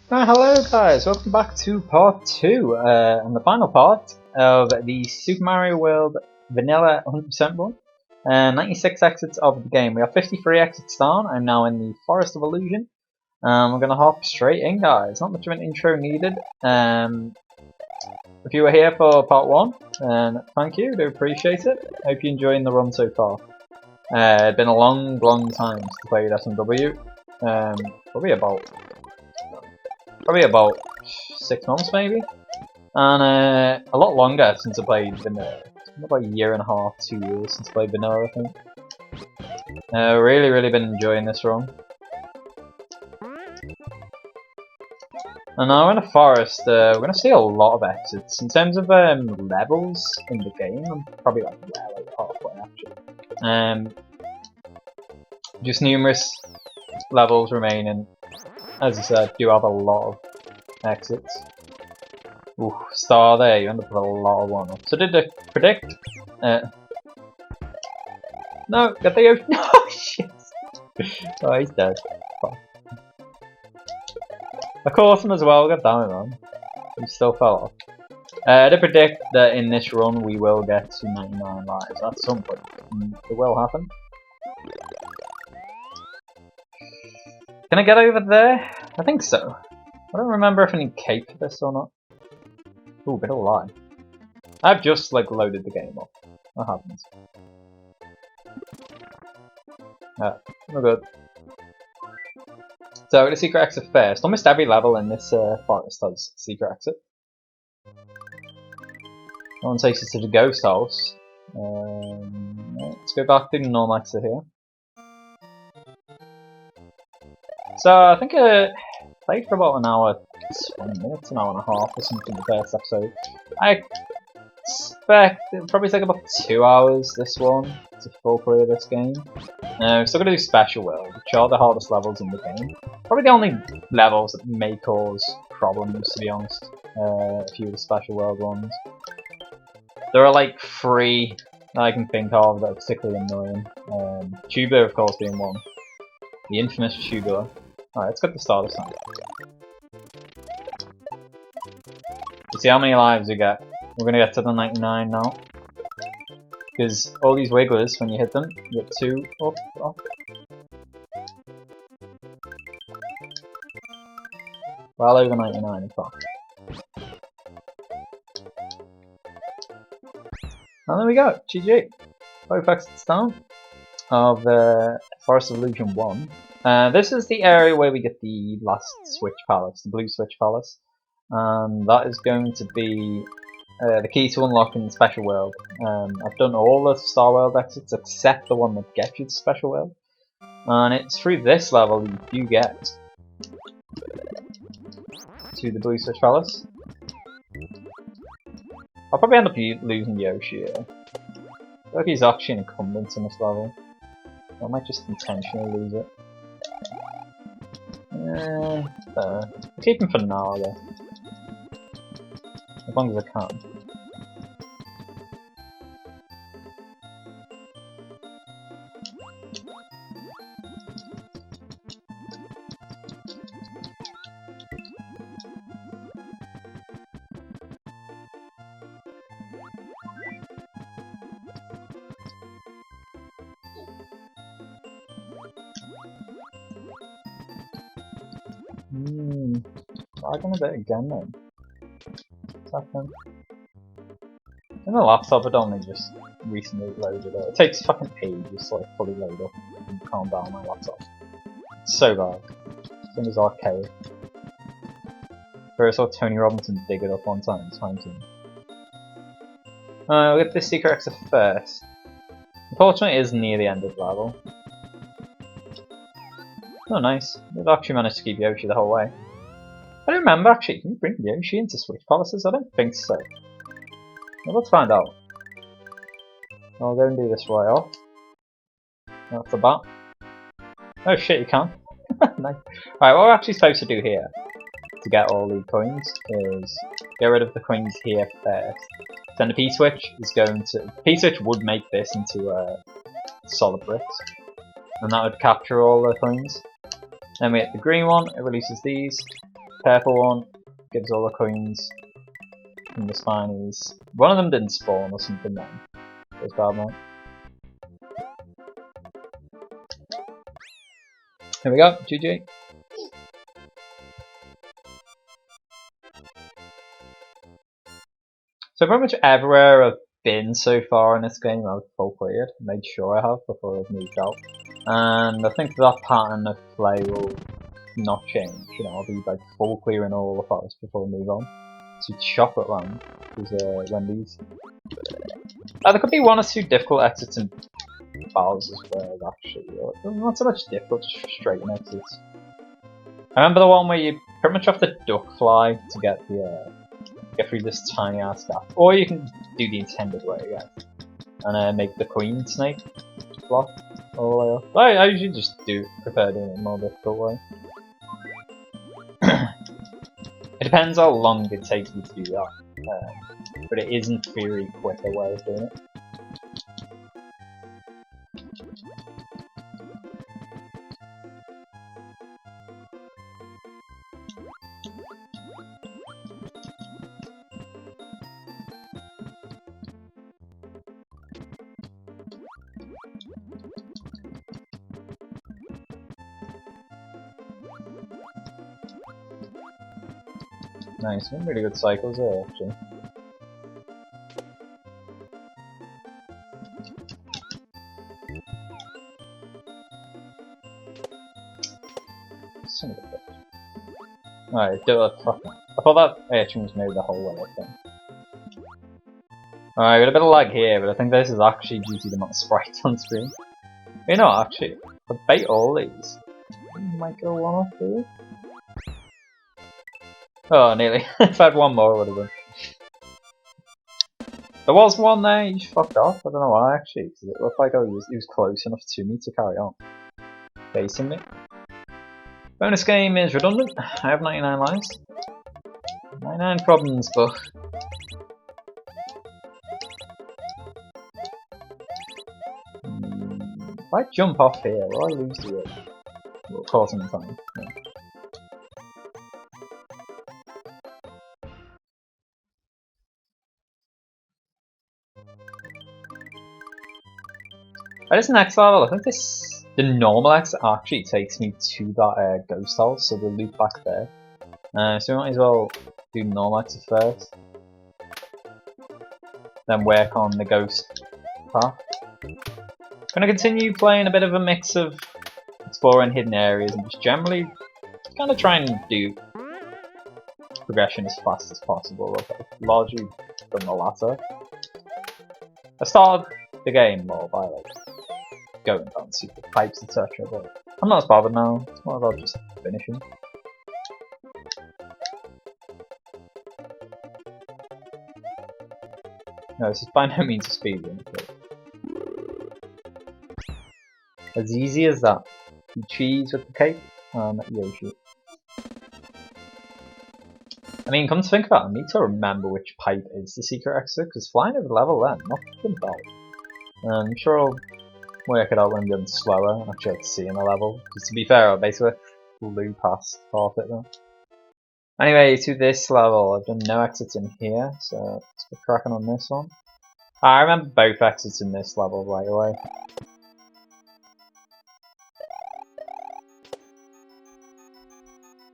Hello guys, welcome back to part 2, and the final part of the Super Mario World Vanilla 100% run. 96 exits of the game. We have 53 exits down. I'm now in the Forest of Illusion. We're going to hop straight in, guys. Not much of an intro needed. If you were here for part 1, then thank you, do appreciate it. Hope you're enjoying the run so far. It's been a long time since I played SMW. Probably about 6 months maybe, and a lot longer since I played Vanilla. About a year and a half, 2 years since I played Vanilla, I think. Really been enjoying this run. And now in a forest, we're going to see a lot of exits. In terms of levels in the game, I'm probably like halfway actually. Just numerous levels remaining. As I said, do have a lot of exits. Ooh, star there, you end up with a lot of one. So did I predict? No, get the ocean. Oh shit! Oh, he's dead. Fuck. I caught him as well, god damn it man. He still fell off. I did predict that in this run we will get to 99 lives at some point. It will happen. Can I get over there? I think so. I don't remember if I need cape for this or not. Ooh, bit of a lie. I've just like loaded the game up. That happens. Yeah, we're good. So we're gonna secret exit first. Almost every level in this forest has secret exit. That one takes us to the ghost house. Let's go back to the normal exit here. So I think I played for about an hour, 20 minutes, an hour and a half or something the first episode. I expect it'll probably take about 2 hours this one to full play this game. We're still gonna do Special World, which are the hardest levels in the game. Probably the only levels that may cause problems, to be honest. A few of the Special World ones. There are like 3 that I can think of that are particularly annoying. Tubular, of course, being one. The infamous Tubular. Alright, let's get the starter sign. You see how many lives we get? We're gonna get to the 99 now. Because all these wigglers, when you hit them, you get 2 up. Well over 99 in fact. And there we go, GG. Both exits down of Forest of Illusion 1. This is the area where we get the last Switch Palace, the blue Switch Palace. And that is going to be the key to unlocking the Special World. I've done all the Star World exits except the one that gets you to Special World. And it's through this level you do get to the blue Switch Palace. I'll probably end up losing Yoshi here. I feel like he's actually an incumbent in this level. I might just intentionally lose it. I'll keep him for now though. As long as I can. Lagging a bit again then. What's happening? And the laptop had only just recently loaded it. It takes fucking ages to like fully load up and calm down my laptop. It's so bad. This thing is archaic. First I saw Tony Robinson dig it up one time, it's fine too. We'll get this secret exit first. Unfortunately it is near the end of the level. Oh nice. We've actually managed to keep Yoshi the whole way. I don't remember actually, can you bring Yoshi into Switch Palaces? I don't think so. Well, let's find out. I'll go and do this right off. That's the bat. Oh shit, you can. Nice. Alright, what we're actually supposed to do here to get all the coins is get rid of the coins here first. Then the P-switch is going to... P-switch would make this into solid bricks. And that would capture all the coins. Then we hit the green one, it releases these. Purple one gives all the coins from the spinies. One of them didn't spawn or something then. It was bad one. Here we go, GG. So pretty much everywhere I've been so far in this game I've full cleared. Made sure I have before I've moved out. And I think that pattern of play will not change. You know, I'll be like full clearing all the forest before we move on to Chocolate Land, which is Wendy's. There could be one or two difficult exits in Bowser's World actually. Not so much difficult, just straight exits. I remember the one where you pretty much have to duck fly to get through this tiny ass gap, or you can do the intended way again and make the Queen Snake block all the way up. I usually just prefer doing it in a more difficult way. It depends how long it takes me to do that, but it is in theory a quicker way of doing it. Nice, some really good cycles there actually. Son of a bitch. Alright, do it. I thought that action was made the whole way up there. Alright, got a bit of lag here, but I think this is actually due to the amount of sprites on screen. You know, actually, if I bait all these, I might go one off here. Oh, nearly. If I had one more, it would have been. There was one there, you just fucked off. I don't know why actually, because it looked like he was close enough to me to carry on. Facing me. Bonus game is redundant. I have 99 lives. 99 problems, but. If I jump off here, will I lose the rope? We'll cause some time. Yeah. At this next level, I think the normal exit actually takes me to that ghost house, so the loop back there. So we might as well do normal exit first, then work on the ghost path. I'm gonna continue playing a bit of a mix of exploring hidden areas and just generally kind of try and do progression as fast as possible. I've largely done the latter. I started the game more by like going down secret pipes, etc. But I'm not as bothered now. It's more about just finishing. No, this is by no means a speedrun. As easy as that. You cheese with the cake and Yoshi. I mean, come to think about it, I need to remember which pipe is the secret exit, because flying over the level then, not fucking bad. I'm sure I'll work it out when I'm going slower and actually seeing the level. Because to be fair, I'll basically blew past half it though. Anyway, to this level, I've done no exits in here, so let's get cracking on this one. I remember both exits in this level right away.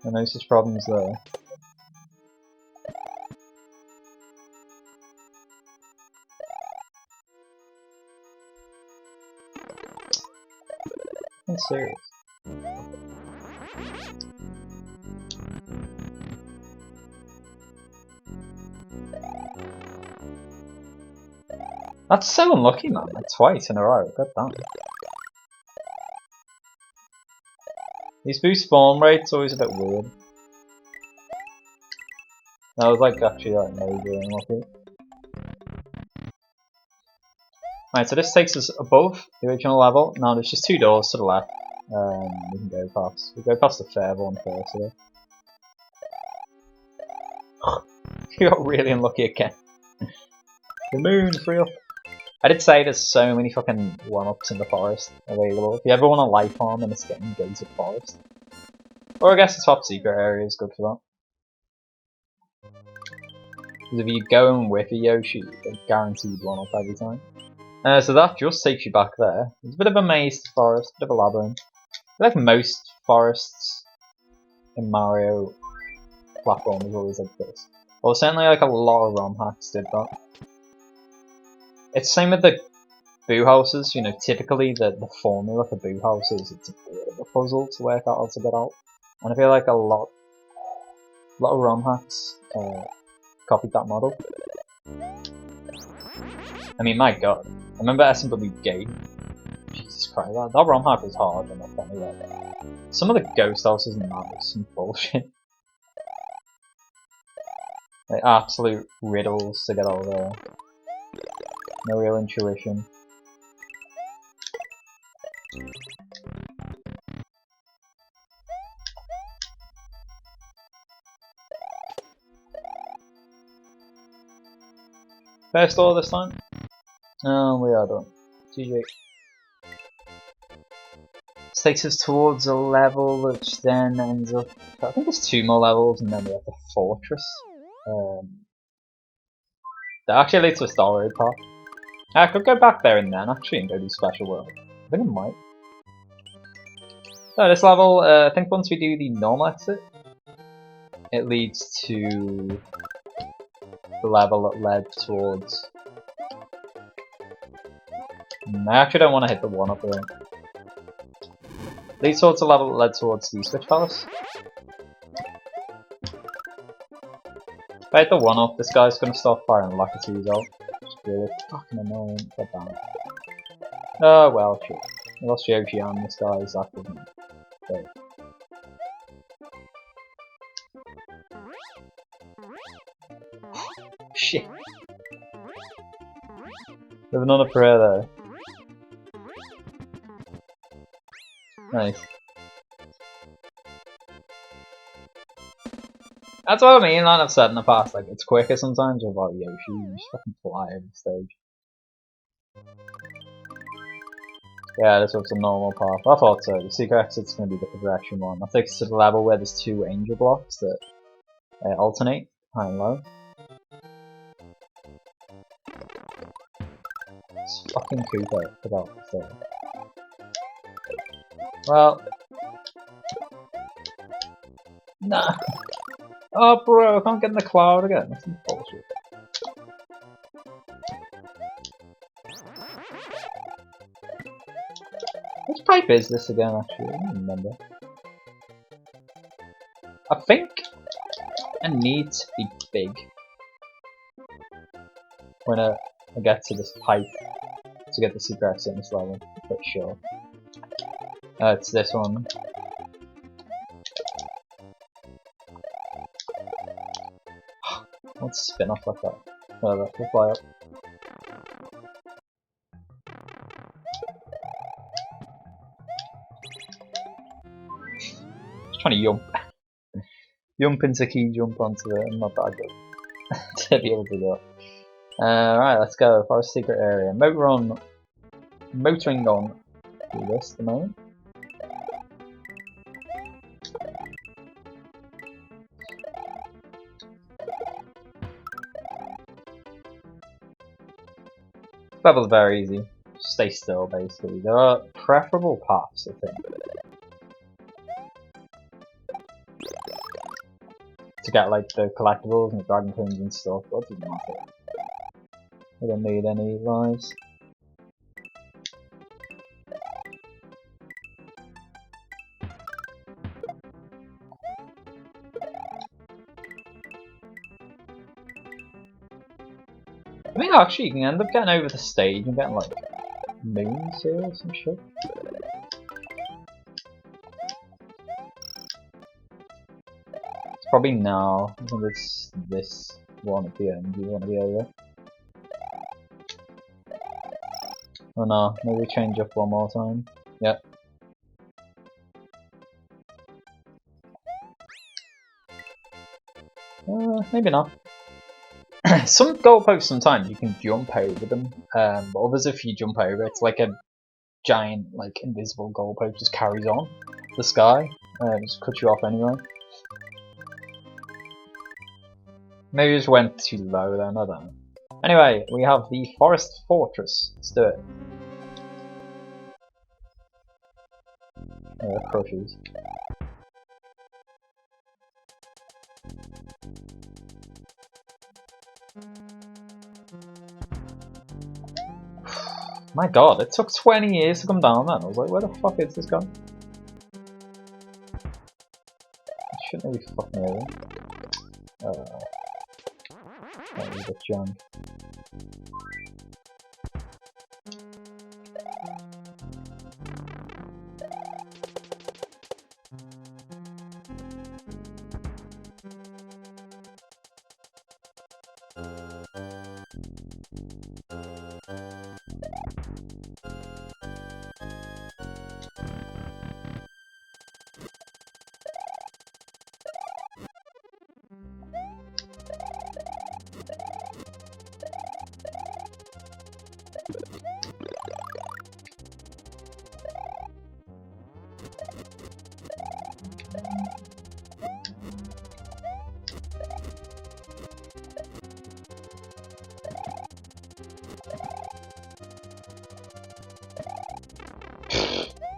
And no such problems there. I'm serious. That's so unlucky, man. Like twice in a row. God damn. These boost spawn rates always a bit weird. That was like actually like major unlucky. Right, so this takes us above the original level. Now there's just two doors to the left. We can go past. We'll go past the fair one first today. You got really unlucky again. The moon, free up. I did say there's so many fucking one-ups in the forest available. If you ever want a life farm in this game, go to the forest. Or I guess the top secret area is good for that. Because if you go in with a Yoshi, they're guaranteed 1-up every time. So that just takes you back there. It's a bit of a maze forest, a bit of a labyrinth. I feel like most forests in Mario platform is always like this. Well, certainly like a lot of ROM hacks did that. It's the same with the Boo houses, you know, typically the formula for Boo houses, it's a bit of a puzzle to work out how to get out. And I feel like a lot of ROM hacks copied that model. I mean, my god. I remember S&W Gate. Jesus Christ, that ROM hack was hard enough anyway. Some of the ghost houses in that was some bullshit. Like, absolute riddles to get out there. No real intuition. First door this time? Oh, we are done. GG. This takes us towards a level which then ends up... I think there's 2 more levels and then we have the fortress. That actually leads to a Star Road path. I could go back there and then actually and go do Special World. I think I might. So this level, I think once we do the normal exit, it leads to the level that led towards... I actually don't want to hit the 1-up here. Leads towards the level that led towards the Switch Palace. If I hit the 1-up, this guy's going to start firing Lakitus out. It's really fucking annoying. God damn it. Oh well, shit. I lost Yoshi and this guy's active. Okay. Shit. Living on a prayer there. Nice. That's what I mean, like I've said in the past, like it's quicker sometimes without Yoshi, you just fucking fly over the stage. Yeah, this was a normal path. I thought so. The secret exit's going to be the progression one. That takes us to the level where there's 2 angel blocks that alternate, high and low. It's fucking Koopa, forgot to say. Well... Nah! Oh bro, I can't get in the cloud again, that's some bullshit. Which pipe is this again actually? I don't remember. I think I need to be big when I get to this pipe to get the secret exit in this level, I'm pretty sure. It's this one. Let's spin off like that. Whatever, we'll fly up. Just trying to yump. Yump into key jump onto it, I'm not that good to be able to do it. Right, let's go. Forest secret area. Motoring on through this at the moment. Level's very easy. Just stay still, basically. There are preferable paths, I think, to get like the collectibles and the dragon coins and stuff. But it doesn't matter. I don't need any lives. I mean, actually, you can end up getting over the stage and getting like moons here or some shit. It's probably now. I think it's this one at the end. You want to be over. Oh no, maybe change up one more time. Yep. Maybe not. Some goalposts sometimes you can jump over them, but others if you jump over it's like a giant like invisible goalpost just carries on the sky, just cuts you off anyway. Maybe we just went too low then, I don't know. Anyway, we have the Forest Fortress. Let's do it. Crushes. My god, it took 20 years to come down then. I was like, where the fuck is this gone? It shouldn't be fucking over. That was a junk.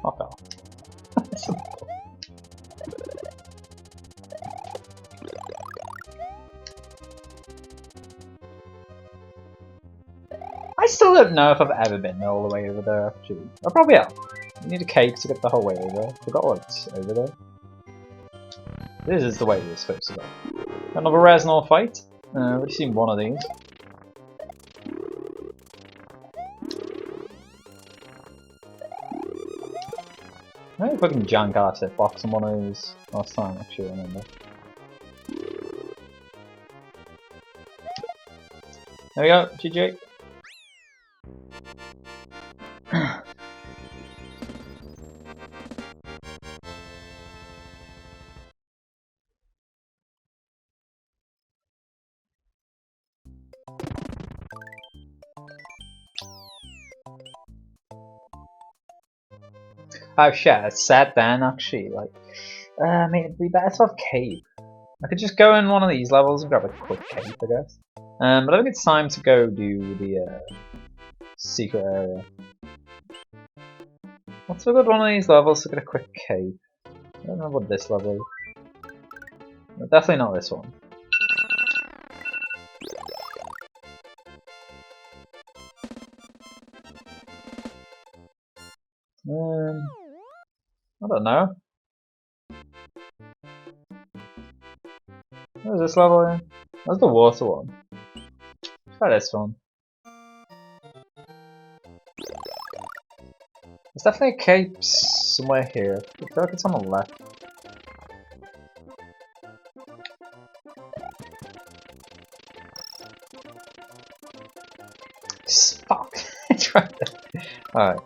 Fuck off. I still don't know if I've ever been all the way over there, actually. I probably have. You need a cake to get the whole way over. I forgot what's over there. This is the way we're supposed to go. Another Reznor fight. We've seen one of these. I think fucking jank ass hitbox on one of these last time, actually, I remember. There we go, GG. Oh shit, I said then actually, like, I mean, it'd be better to have cave. I could just go in one of these levels and grab a quick cave, I guess. But I think it's time to go do the secret area. What's a good one of these levels to get a quick cave? I don't know what this level is. Definitely not this one. I don't know. Where's this level in? Where's the water one? Try this one. There's definitely a cave somewhere here. I feel like it's on the left. Fuck! It's right there. Alright.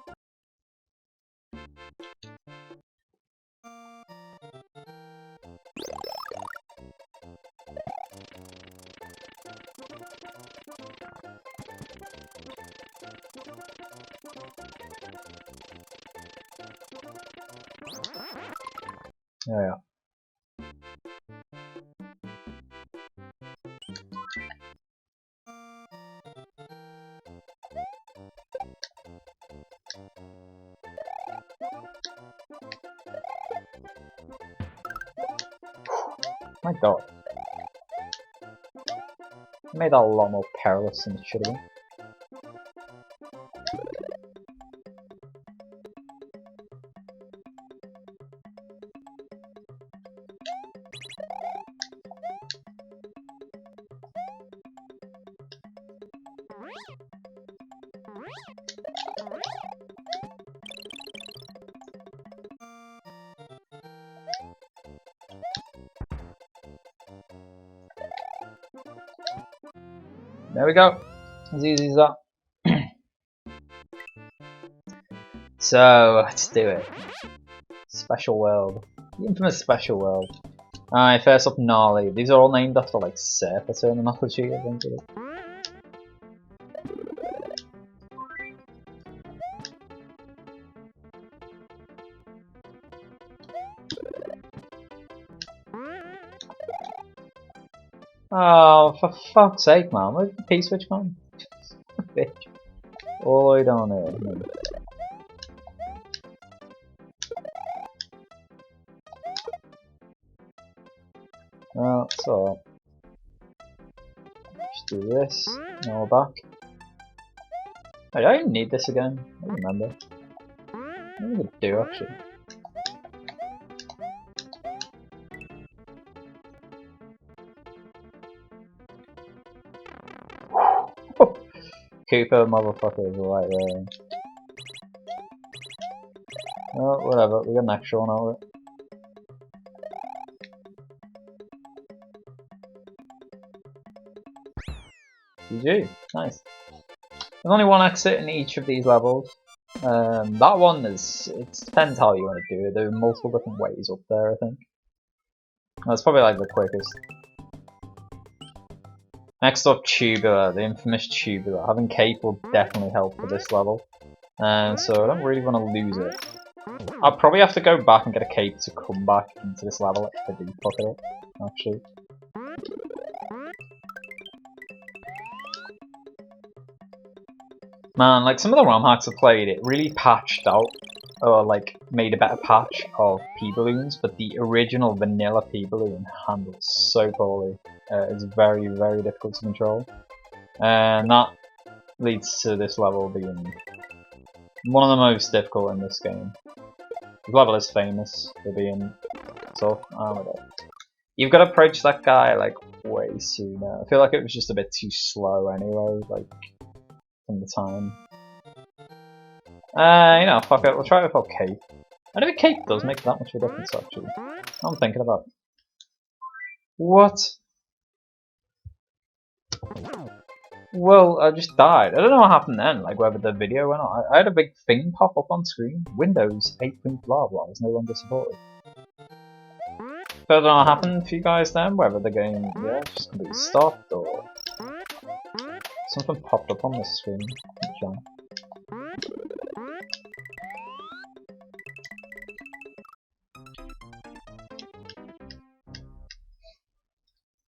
Oh yeah. My god. I made that a lot more perilous than it should have been. There we go. As easy as that. So, let's do it. Special world. The infamous special world. Alright, first up, Gnarly. These are all named after, like, surfer terminology, I think it is. Oh, for fuck's sake, man. Where's the P-switch gone? Bitch. All the way down there. No. Oh, it's alright. Just do this. Now we're back. Wait, I don't need this again. I don't remember. I think I do, actually. Cooper motherfucker is right there. Oh, whatever, we got an extra one out of it. GG, nice. There's only one exit in each of these levels. That one is, it depends how you want to do it. There are multiple different ways up there, I think. That's probably like the quickest. Next up, Tubular, the infamous Tubular. Having Cape will definitely help for this level. So I don't really want to lose it. I'll probably have to go back and get a Cape to come back into this level if I do fuck it up, actually. Man, like some of the ROM hacks I played, it really patched out, or like made a better patch of P-Balloons, but the original vanilla P-Balloon handles so poorly. It's very, very difficult to control. And that leads to this level being one of the most difficult in this game. The level is famous for being tough. You've got to approach that guy like way sooner. I feel like it was just a bit too slow anyway, like from the time. You know, fuck it, we'll try it without Cape. I don't think Cape does make that much of a difference actually. I'm thinking about it. What? Well, I just died. I don't know what happened then, like whether the video went on. I had a big thing pop up on screen. Windows 8. blah blah is no longer supported. But I don't know what happened for you guys then, whether the game, yeah, just completely stopped or something popped up on the screen.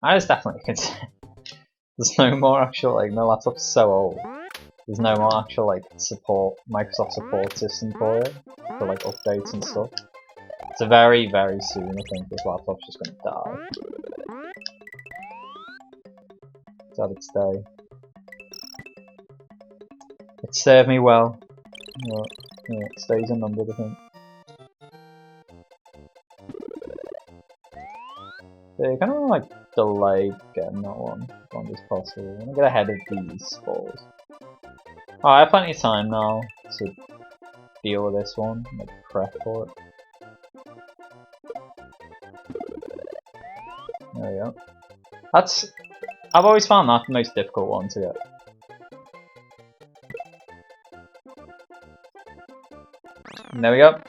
I was definitely concerned. There's no more actual, like, my laptop's so old. There's no more actual, like, support, Microsoft support system for it, for, like, updates and stuff. So very, very soon, I think this laptop's just gonna die. It's had its day. It served me well. Yeah, it stays unnumbered, I think. So you kind of like delay getting that one as long as possible. I want to get ahead of these balls. Oh, I have plenty of time now to deal with this one, like prep for it. There we go. I've always found that the most difficult one to get. And there we go.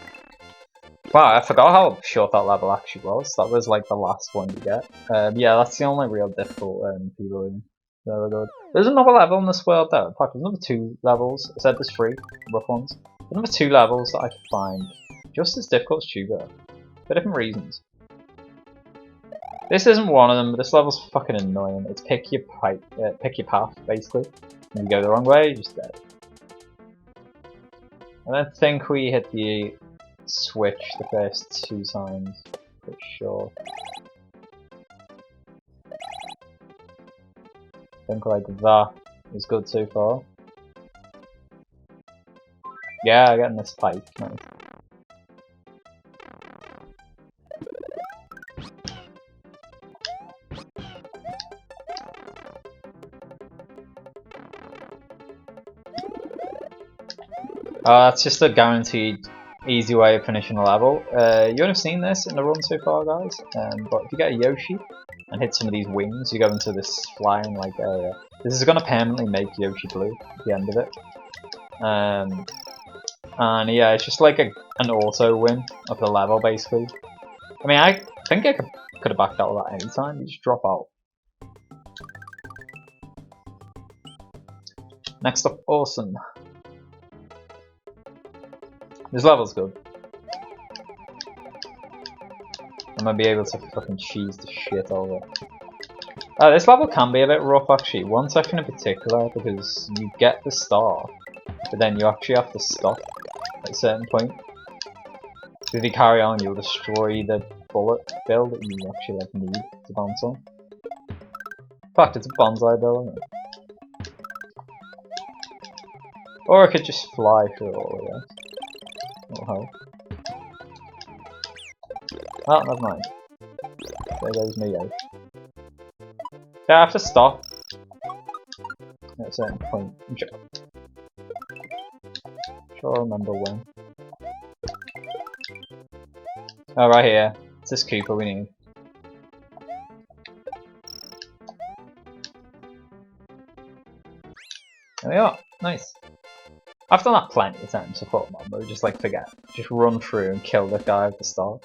Wow, I forgot how short that level actually was. That was like the last one you get. Yeah, that's the only real difficult P-Balloon. Very good. There's another level in this world though. In fact, there's another 2 levels. I said there's 3 rough ones. There's another 2 levels that I could find just as difficult as Tubular, for different reasons. This isn't one of them, but this level's fucking annoying. It's pick your path, basically. When you go the wrong way, you're just dead. I don't think we hit the switch the first 2 times, for sure. I think like that is good so far. Yeah, getting this pipe, nice. That's just a guaranteed easy way of finishing a level. You won't have seen this in the run so far, guys, but if you get a Yoshi and hit some of these wings, you go into this flying like area. This is going to permanently make Yoshi blue at the end of it. And yeah, it's just like an auto win of the level, basically. I mean, I think I could have backed out of that any time. You just drop out. Next up, Awesome. This level's good. I'm gonna be able to fucking cheese the shit out of it. This level can be a bit rough actually, one section in particular, because you get the star, but then you actually have to stop at a certain point. If you carry on, you'll destroy the bullet bill that you actually like, need to bounce on. In fact, it's a bonsai bill, isn't it? Or it could just fly through all of this. That'll help. Oh, never mind. There goes me, yo. Yeah, I have to stop at a certain point. I'm sure I remember when. Oh, right here. It's this Cooper we need. There we are. Nice. I've done that plenty of times before, man, but just like forget. Just run through and kill the guy at the start.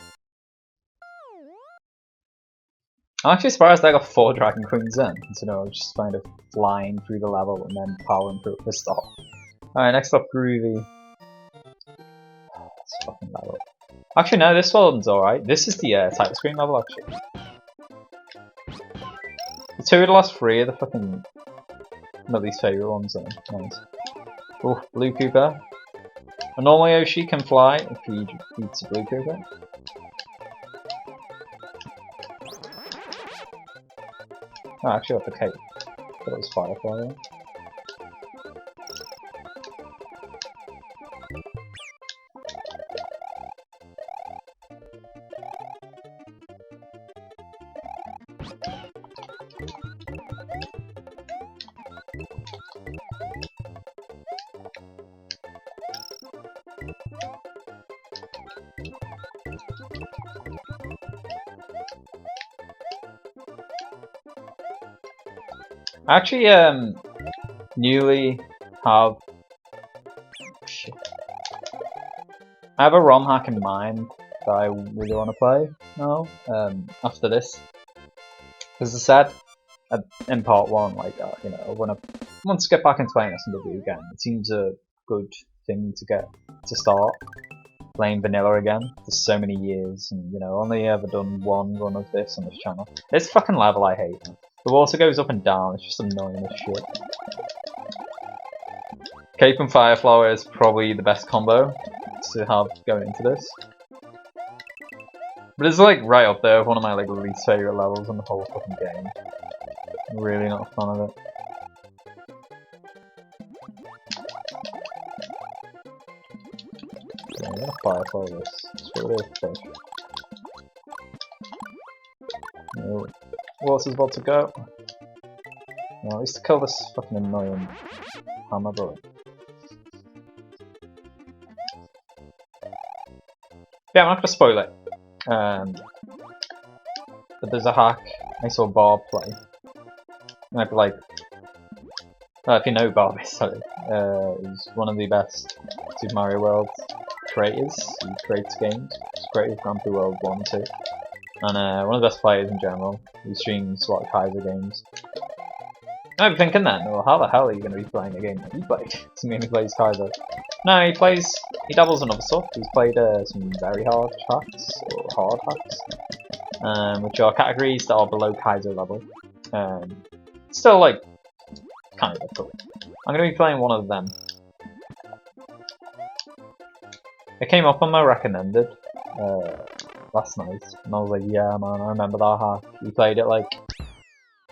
I'm actually surprised I got 4 Dragon Queens in, considering I was just kind of flying through the level and then powering through at the start. Alright, next up, Groovy. This fucking level. Actually, no, this one's alright. This is the title screen level, actually. The 2 of the last 3 are the fucking my least favourite ones, though. Nice. Oh, Blue Koopa. A normal Yoshi can fly if he beats a Blue Koopa. Oh, actually, I have the cape. I thought it was Firefly there. I actually newly have shit. I have a ROM hack in mind that I really want to play now. After this, as I said in part 1, like you know, once I get back into playing SMW again, it seems a good thing to get to start playing vanilla again for so many years, and you know, only ever done 1 run of this on this channel. This fucking level I hate. The water goes up and down, it's just annoying as shit. Cape and Fire Flower is probably the best combo to have going into this. But it's like right up there with one of my like least favourite levels in the whole fucking game. I'm really not a fan of it. Yeah, I'm gonna Fire Flower this. Let's get rid of the fish. No. Water's about to go. Well, at least to kill this fucking annoying hammer bullet. Yeah, I'm not gonna spoil it. But there's a hack I saw Bob play. And I'd be like, if you know Bob, sorry, he's one of the best Super Mario World creators. He creates games. He's created Grand Prix World 1 and 2. And one of the best players in general. He streams a lot of Kaiser games. I'd be thinking then, well, how the hell are you going to be playing a game that he played? Doesn't mean he plays Kaiser. No, he dabbles in other stuff. He's played some very hard hacks, or hard hacks, which are categories that are below Kaiser level. Still, like, kind of difficult. I'm going to be playing one of them. It came up on my recommended last night, and I was like, yeah man, I remember that hack. He played it like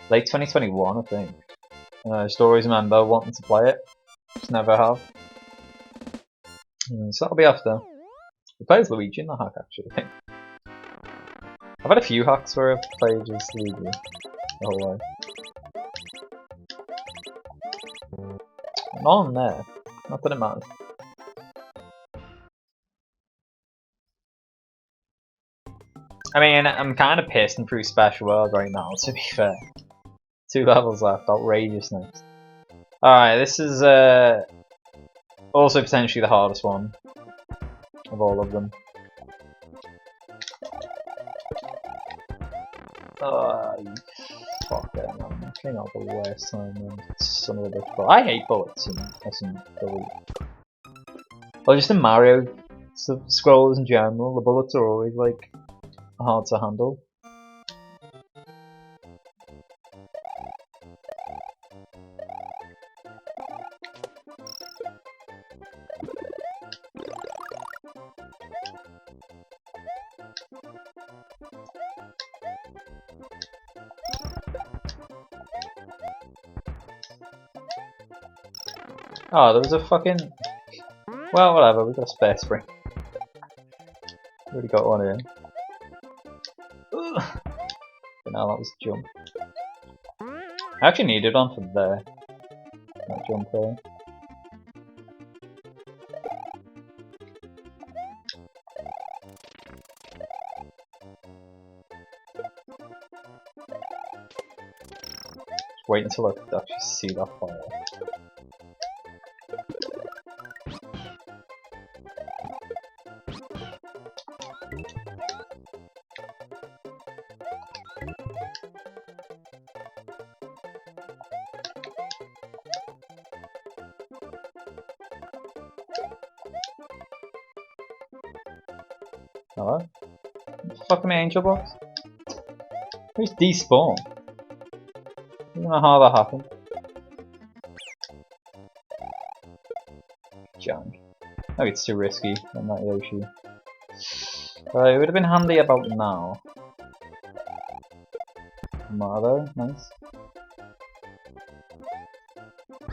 late 2021, I think. I just always remember wanting to play it, just never have. So that'll be after. He plays Luigi in the hack actually, I think. I've had a few hacks where I've played as Luigi the whole way. Not on there, not that it matters. I mean, I'm kind of pissing through Special World right now, to be fair. 2 levels left, outrageousness. Alright, this is also potentially the hardest one of all of them. Fuck it, man. I came out the worst time, man. Son of a bitch. I hate bullets in SMW. Or just in Mario scrolls in general, the bullets are always like hard to handle. Oh, there was a fucking... Well, whatever, we've got a spare spring. Already got one in. Ugh. But now that was jump. I actually needed one for there. That jump there. Just wait until I could actually see that fire. Hello? Fucking angel box? Who's despawn? I don't know how that happened. Junk. Maybe it's too risky on that Yoshi. It would have been handy about now. Mardo, nice.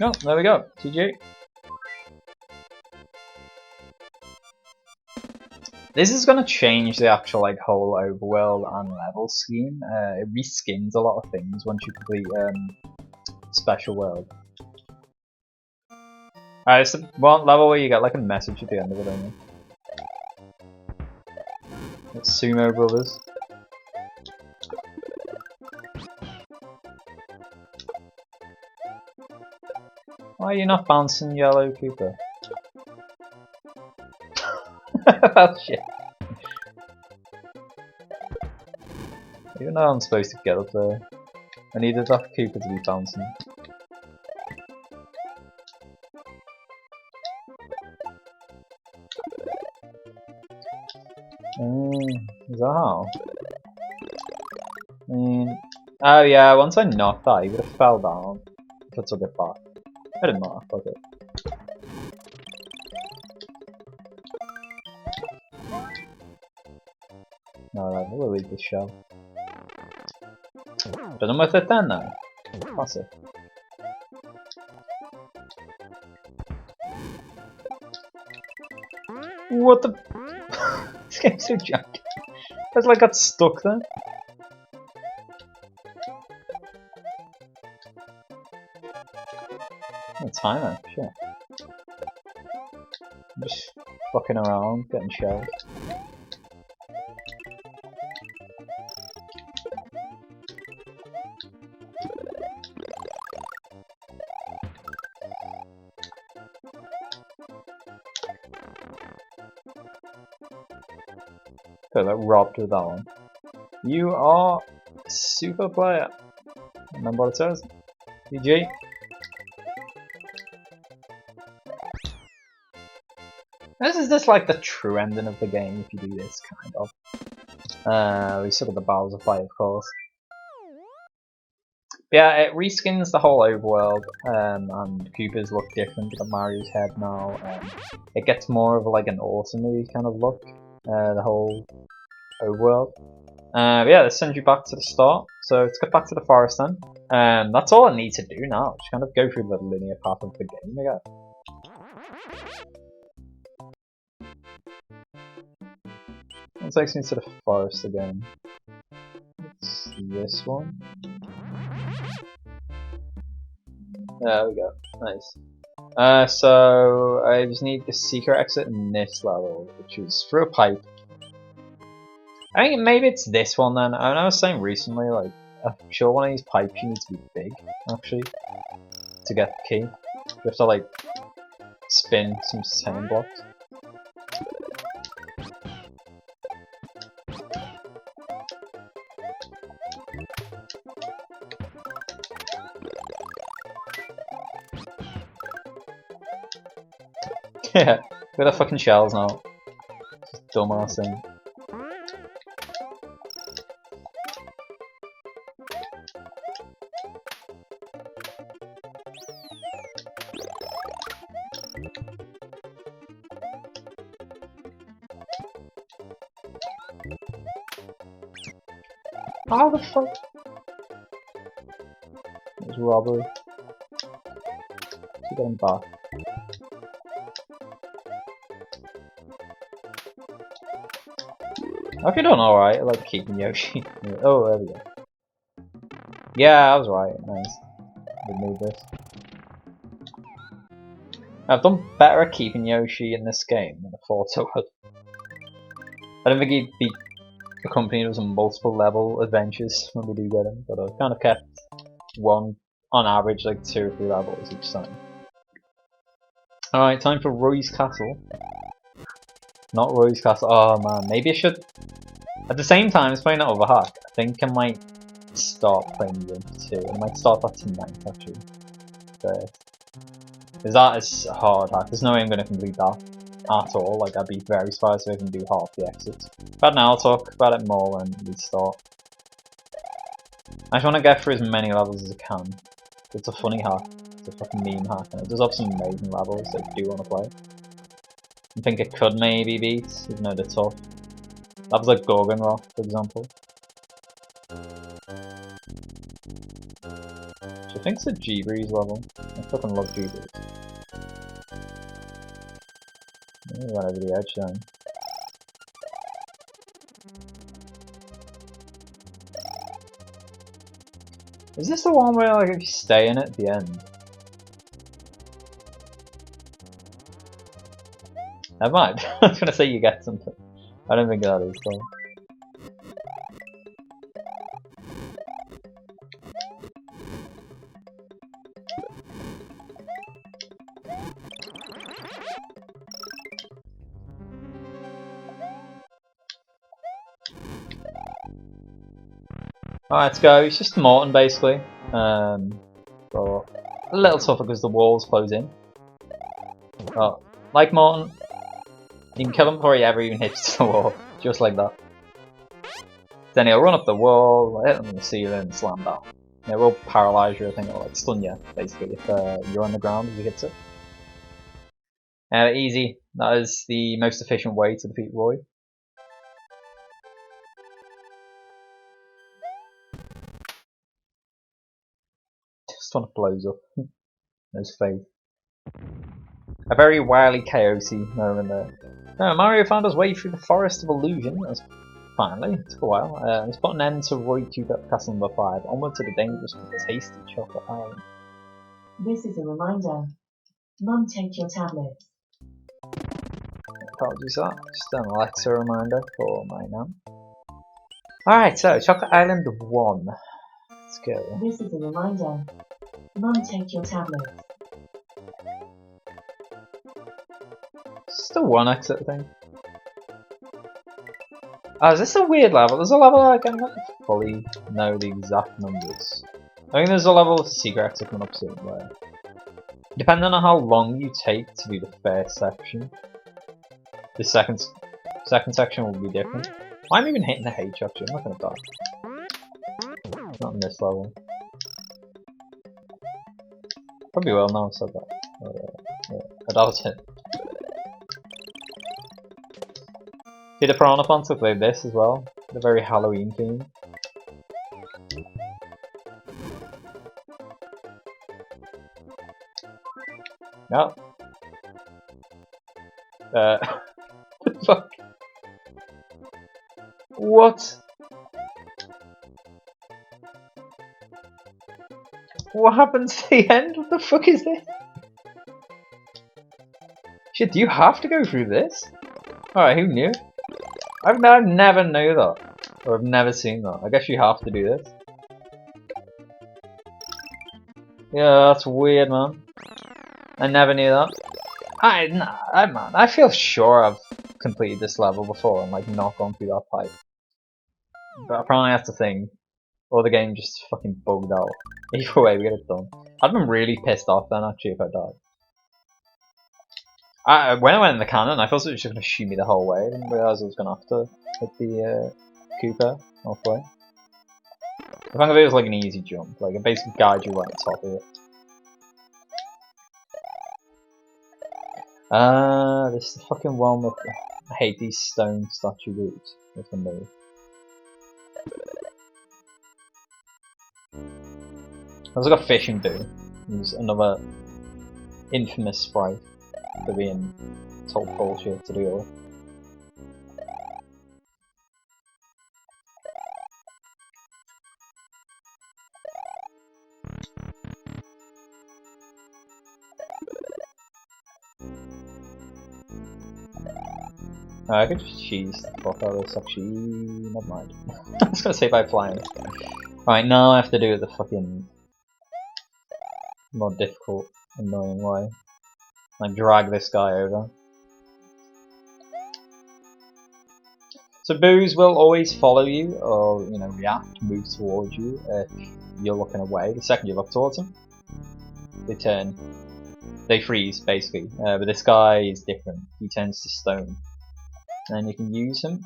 Oh, there we go. GG. This is gonna change the actual whole overworld and level scheme. It reskins a lot of things once you complete Special World. Alright, it's the one level where you get a message at the end of it, don't you? It's Sumo Brothers. Why are you not bouncing, Yellow Koopa? Oh shit. Even though I'm supposed to get up there, I needed that Koopa to be bouncing. Is that how? I mean... Oh yeah, once I knocked that, he would have fell down if I took it back. I didn't matter, fuck it. No, we'll leave this shell. But I'm with it then though. Classic. What the? This game's so janky. I got stuck there. Oh, timer, shit. I'm just fucking around, getting shells. So that robbed with that one. You are a super player. Remember what it says? GG. This is just the true ending of the game if you do this, kind of. We still got the Bowser fight, of course. But yeah, it reskins the whole overworld, and Koopas look different. You got Mario's head now. It gets more of an autumn-y kind of look. The whole overworld. But yeah, this sends you back to the start. So let's get back to the forest then. That's all I need to do now. Just kind of go through the linear path of the game again. It takes me to the forest again. It's this one. There we go. Nice. So I just need the secret exit in this level, which is through a pipe. I think maybe it's this one then. I was saying recently, I'm sure one of these pipes you need to be big, actually, to get the key. You have to spin some sand blocks. Yeah, look at the fucking shells now. Just dumbass thing. How the fuck? It was robbery. Let's get him back. hope you're doing alright, I like keeping Yoshi. Oh, there we go. Yeah, I was right, nice. We need this. I've done better at keeping Yoshi in this game than I thought I would. I don't think he'd be accompanied with some multiple level adventures when we do get him, but I've kind of kept one, on average, like 2 or 3 levels each time. Alright, time for Roy's Castle. Not Roy's Castle. Oh man, maybe I should. At the same time as playing that other hack, I think I might start playing Link 2. I might start that tonight actually. Because that is a hard hack. There's no way I'm going to complete that at all. Like, I'd be very surprised if I can do half the exits. But now I'll talk about it more when we start. I just want to get through as many levels as I can. It's a funny hack. It's a fucking meme hack, and it does have some amazing levels that I do want to play. I think it could maybe beat, even though they're tough. Levels like Gorgon Rock, for example. Which I think it's a G-Breeze level. I fucking love G-Breeze. Went over the edge then. Is this the one where, like, if you stay in it at the end? Never mind. I was gonna say you get something. I don't think that is though. Alright, let's go. It's just Morton basically. But a little tougher because the walls close in. Oh, like Morton, you can kill him before he ever even hits the wall, just like that. Then he'll run up the wall, hit him on the ceiling, slam down. It will paralyze you, I think, or like stun you, basically, if you're on the ground as he hits it. Easy. That is the most efficient way to defeat Roy. Just when it blows up. His face. A very wily Chaosy moment there. Mario found his way through the Forest of Illusion. Finally, it took a while. Let's put an end to Roy Castle number 5. Onward to the dangerous but tasty Chocolate Island. This is a reminder. Mum, take your tablets. Apologies for that. Just an Alexa reminder for my mum. Alright, so Chocolate Island 1. Let's go. This is a reminder. Mum, take your tablets. It's the one exit thing. Oh, is this a weird level? There's a level I don't fully know the exact numbers. I think there's a level with a secret exit coming up soon where, depending on how long you take to do the first section, the second section will be different. Why am I even hitting the H actually? I'm not gonna die. Not in this level. Probably will now I said that. Yeah, I doubt it. Peter Piranha Plants have played this as well. The very Halloween theme. No. Fuck. What? What happened to the end? What the fuck is this? Shit, do you have to go through this? Alright, who knew? I've never knew that. Or I've never seen that. I guess you have to do this. Yeah, that's weird, man. I never knew that. I feel sure I've completed this level before and like not gone through that pipe. But apparently that's the thing. Or the game just fucking bugged out. Either way, we get it done. I'd been really pissed off then actually if I died. When I went in the cannon, I thought it was just going to shoot me the whole way. I didn't realise I was going to have to hit the Koopa halfway. I think of it was like an easy jump, like it basically guides you right on top of it. This is the fucking one with. I hate these stone statue boots with the move. I've also got Fishing Boo, who's another infamous sprite for being told bullshit to deal with. I could just cheese the fuck out of this actually. Never mind. I was gonna say by flying. Right, now I have to do it the fucking more difficult, annoying way. Like drag this guy over. So boos will always follow you, or react, move towards you if you're looking away. The second you look towards them, they freeze basically. But this guy is different. He turns to stone, and you can use him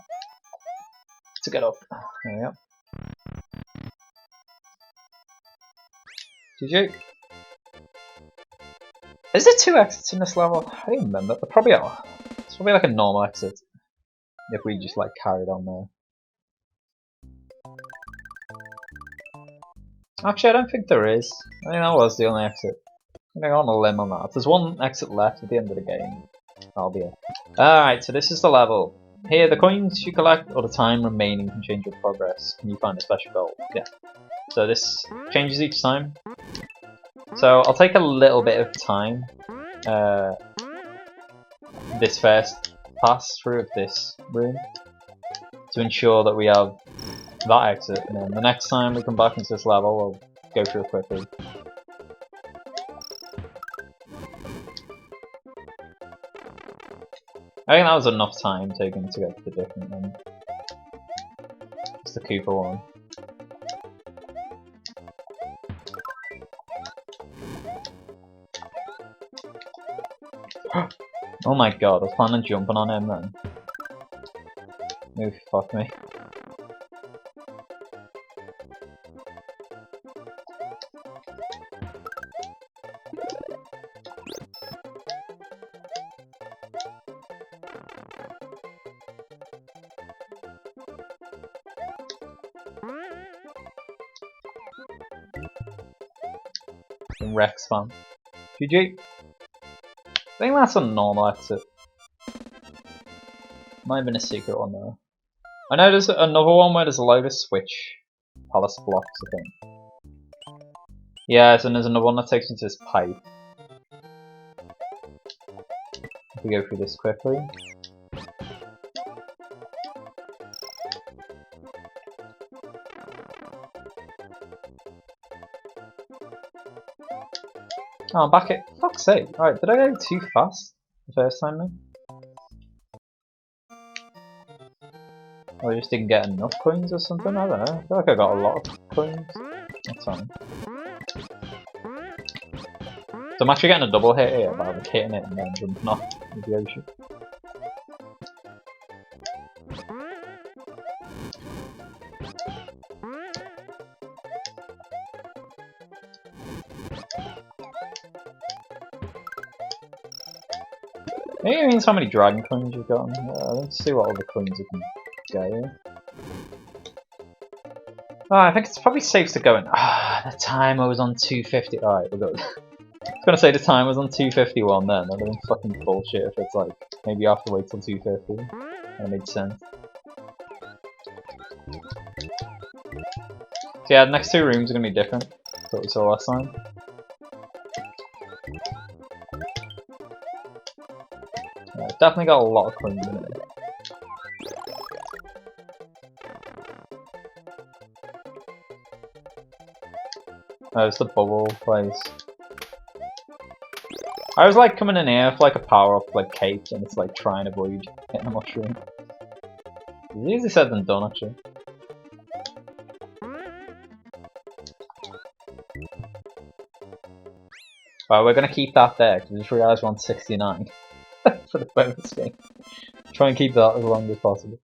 to get up. There we go. GG. Is there 2 exits in this level? I don't remember. There probably are. It's probably like a normal exit. If we just like carried on there. Actually, I don't think there is. I think that was the only exit. I'm going on a limb on that. If there's 1 exit left at the end of the game, that'll be it. Alright, so this is the level. Here, the coins you collect or the time remaining can change your progress. Can you find a special goal? Yeah. So this changes each time. So I'll take a little bit of time. This first pass through of this room to ensure that we have that exit, and then the next time we come back into this level we'll go through it quickly. I think that was enough time taken to get to the different one. It's the Koopa one. Oh my god, I was planning on jumping on him then. Oh, fuck me. Rex fan. GG. I think that's a normal exit. Might have been a secret one though. I know there's another one where there's a load of Switch Palace blocks, I think. Yes, and there's another one that takes me to this pipe. If we go through this quickly. Oh, I'm back at. Fuck's sake. Alright, did I go too fast the first time then? Or I just didn't get enough coins or something? I don't know. I feel like I got a lot of coins. That's fine. So I'm actually getting a double hit here by hitting it and then jumping off into the ocean. Maybe it means how many dragon coins you've got. Let's see what other coins you can get here. Oh, I think it's probably safe to go in. The timer was on 250. Alright, we're good. I was gonna say the time was on 251 then. That'd have been fucking bullshit if it's like, maybe you have to wait till 250. That made sense. So yeah, the next 2 rooms are gonna be different. That's what we saw last time. Definitely got a lot of coins in it. Oh, it's the bubble place. I was like coming in here for like a power up like cape and it's like trying to avoid getting a mushroom. It's easier said than done actually. Right, we're gonna keep that there because I just realised we're on 69. For the bonus game. Try and keep that as long as possible.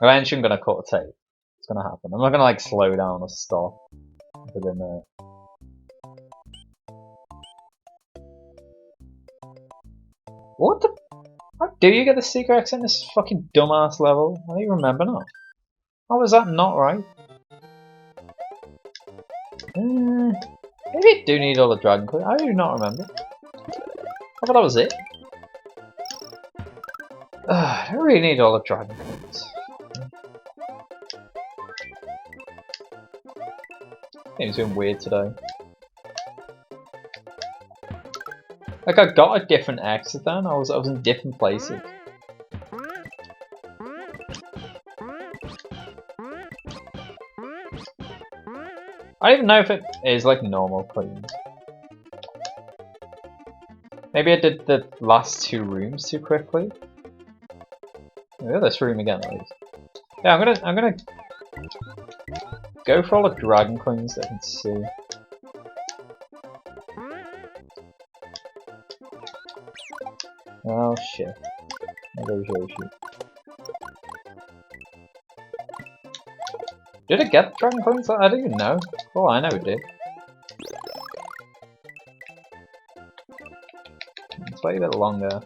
Eventually I'm gonna cut a tape. It's gonna happen. I'm not gonna like slow down or stop within there. What the? How do you get the secret exit in this fucking dumbass level? I don't even remember now. How was that not right? Maybe you do need all the dragon coins. I do not remember. I thought that was it. I don't really need all the dragon coins. Game's been weird today. Like I got a different exit then. I was in different places. I don't even know if it is like normal coins. Maybe I did the last two rooms too quickly. Look at this room again, at least. Yeah, I'm gonna go for all the dragon coins that I can see. Oh shit. There goes Yoshi. Did it get dragon coins? I don't even know. Oh, I know it did. Let's wait a bit longer.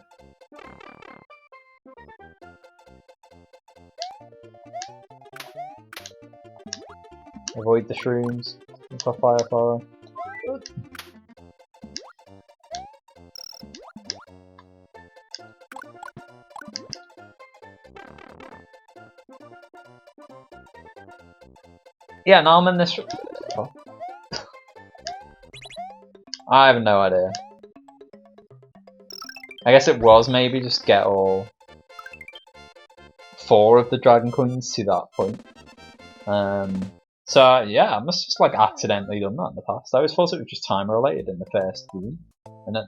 Avoid the shrooms. For firepower. Yeah, now I'm in this. Oh. I have no idea. I guess it was maybe just get all 4 of the dragon coins to that point. So yeah, I must have just like accidentally done that in the past. I always thought it was just time related in the first game, and then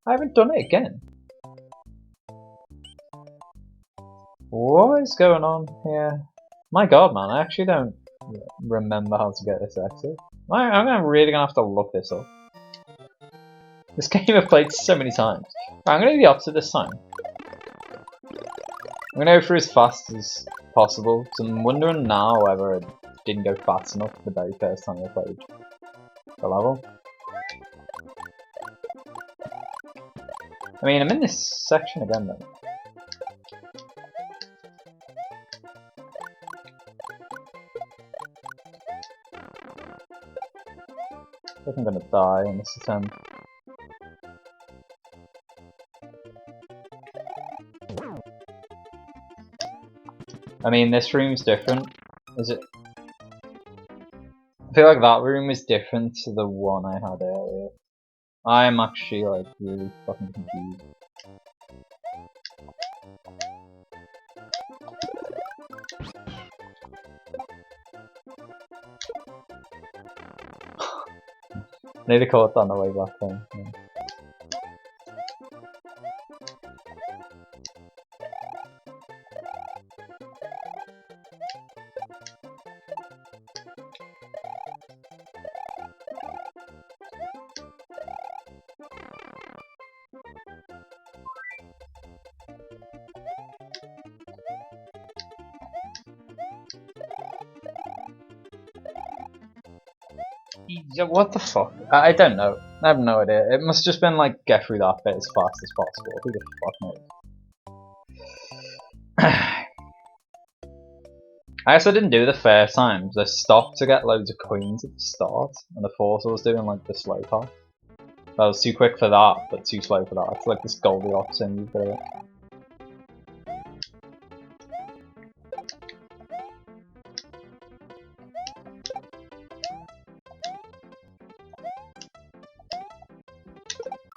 I haven't done it again. What is going on here? My god, man, I actually don't remember how to get this exit. I'm really gonna have to look this up. This game I've played so many times. Right, I'm gonna do the opposite this time. I'm gonna go through as fast as possible, so I'm wondering now whether I didn't go fast enough the very first time I played the level. I mean, I'm in this section again though. I think I'm gonna die in this attempt. I mean, this room's different. Is it? I feel like that room is different to the one I had earlier. I'm actually like really fucking confused. Nearly caught that on the way back then. Yeah. Yeah, what the fuck? I don't know. I have no idea. It must have just been like, get through that bit as fast as possible. Who the fuck knows? I also didn't do the first time, because I stopped to get loads of coins at the start, and I thought I was doing like the slow part. I was too quick for that, but too slow for that. It's like this Goldilocks thing you do it.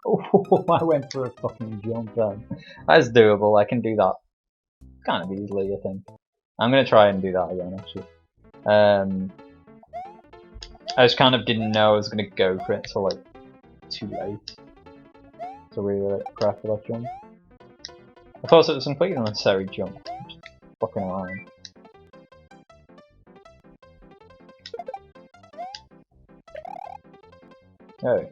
Oh, I went for a fucking jump then. That's doable, I can do that kind of easily, I think. I'm gonna try and do that again, actually. I just kind of didn't know I was gonna go for it till like too late to really like, prep for that jump. I thought it was a completely unnecessary jump. Just fucking around. Oh.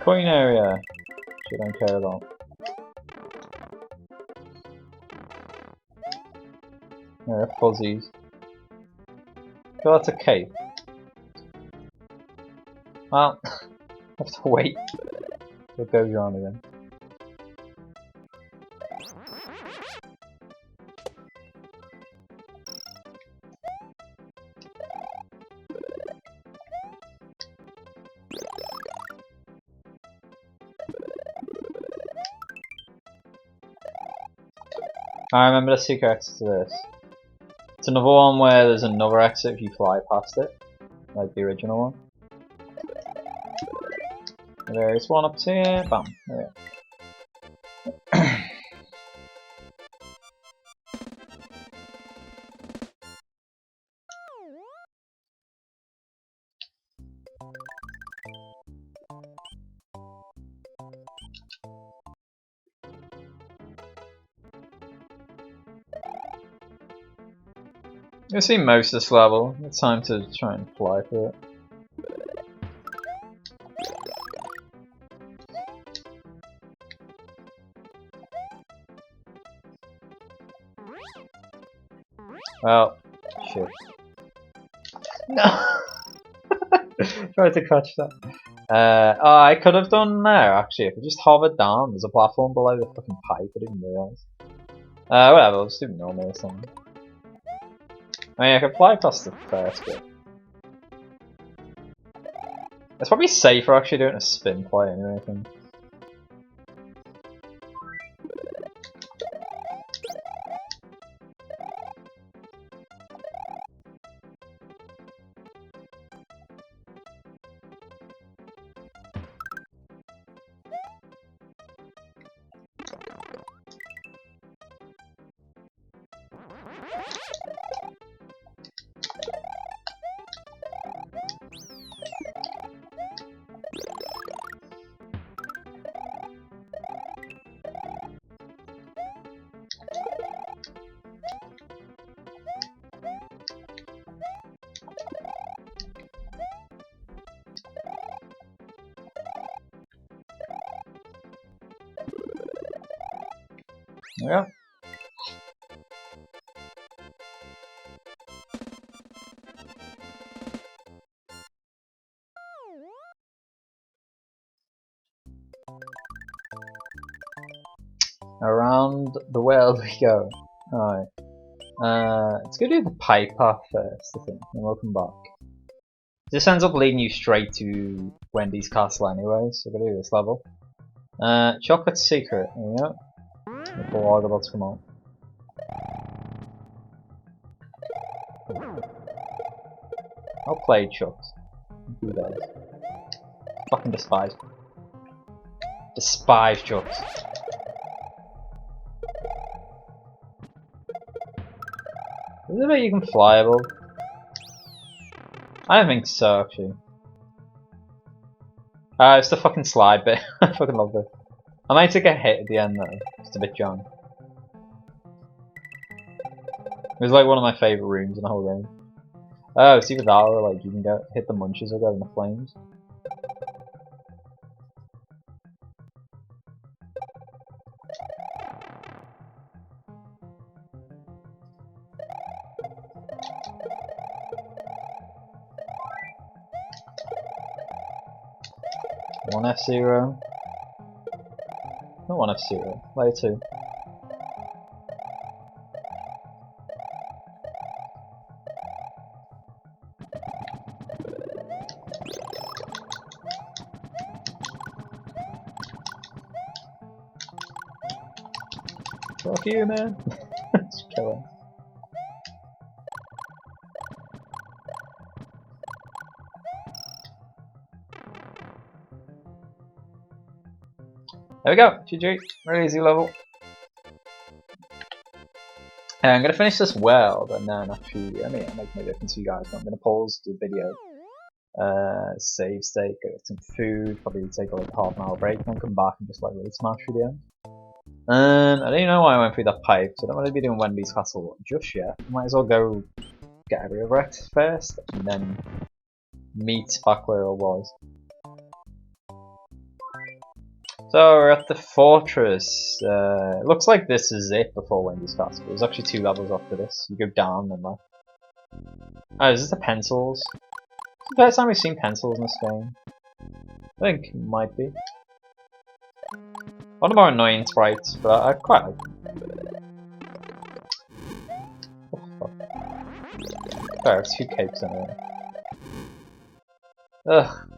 Coin area, which I don't care about. Yeah, fuzzies. Oh, that's a cape. Well, I have to wait till it goes on again. I remember the secret exit to this. It's another one where there's another exit if you fly past it. like the original one. There's one up here. Bam. There we go. I've seen most of this level. It's time to try and fly through it. Well, shit. No! Tried to catch that. Oh, I could have done there actually if I just hovered down. There's a platform below the fucking pipe, I didn't realise. Whatever, I'll just do normal or something. I mean, I can fly past the first bit. It's probably safer actually doing a spin play anyway, I think. Yeah. Around the world we go. Alright. Let's go do the pipe path first, I think, and we'll come back. This ends up leading you straight to Wendy's castle anyway, so we're gonna do this level. Chocolate secret, there we go. The log about to come out. I'll play Chucks. Who does? Fucking despise. Despise Chucks. Is it a bit you can fly above? I don't think so, actually. It's the fucking slide bit. I fucking love this. I might take a hit at the end though. It's a bit jarring. It was like one of my favourite rooms in the whole game. Oh, it's either that or like you can hit the munches or go in the flames. One F-Zero. Not one F-Zero. Layer 2. Fuck you, man. Just kill him. There we go, GG, really easy level. And I'm gonna finish this world and then actually, I mean, it makes no difference to you guys, but I'm gonna pause the video, save state, go get some food, probably take like a half an hour break, and then come back and just like really smash through the end. I don't even know why I went through that pipe, so I don't want to be doing Wendy's Castle just yet. Might as well go get every other X first, and then meet back where I was. So we're at the fortress. It looks like this is it before Wendy's Castle. There's actually 2 levels after this. You go down and left. Oh, is this the pencils? It's the first time we've seen pencils in this game. I think it might be. One of the more annoying sprites, but I quite like them. Oh, fuck. There are 2 cakes anyway. Ugh.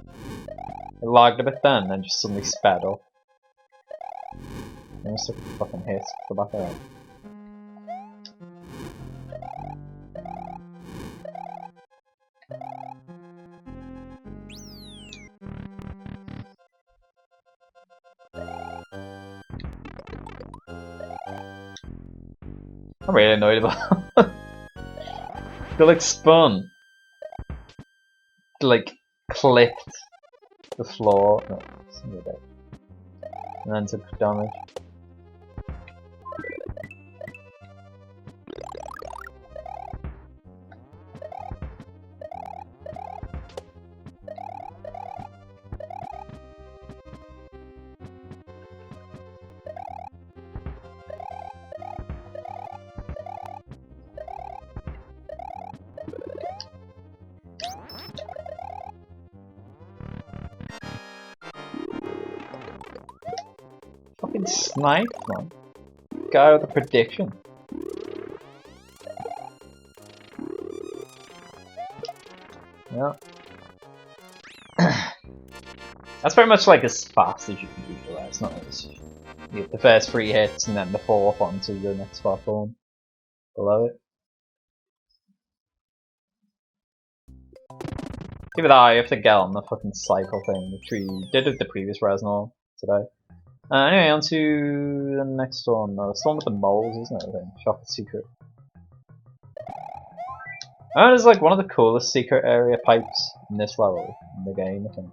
It lagged a bit then, and just suddenly sped up. I must have fucking hit the back of it. I'm really annoyed about they like spun. They, like clipped the floor. No, and then took damage. Fucking sniped, man. Guy with a prediction. Yeah. That's pretty much like as fast as you can do it. It's not as you get the first 3 hits and then the 4th onto the next platform below it. Give it that, you have to get on the fucking cycle thing, which we did with the previous Resnor today. Anyway, on to the next one. It's the one with the moles, isn't it? I think. Shocker Secret. And it's like one of the coolest secret area pipes in this level in the game, I think.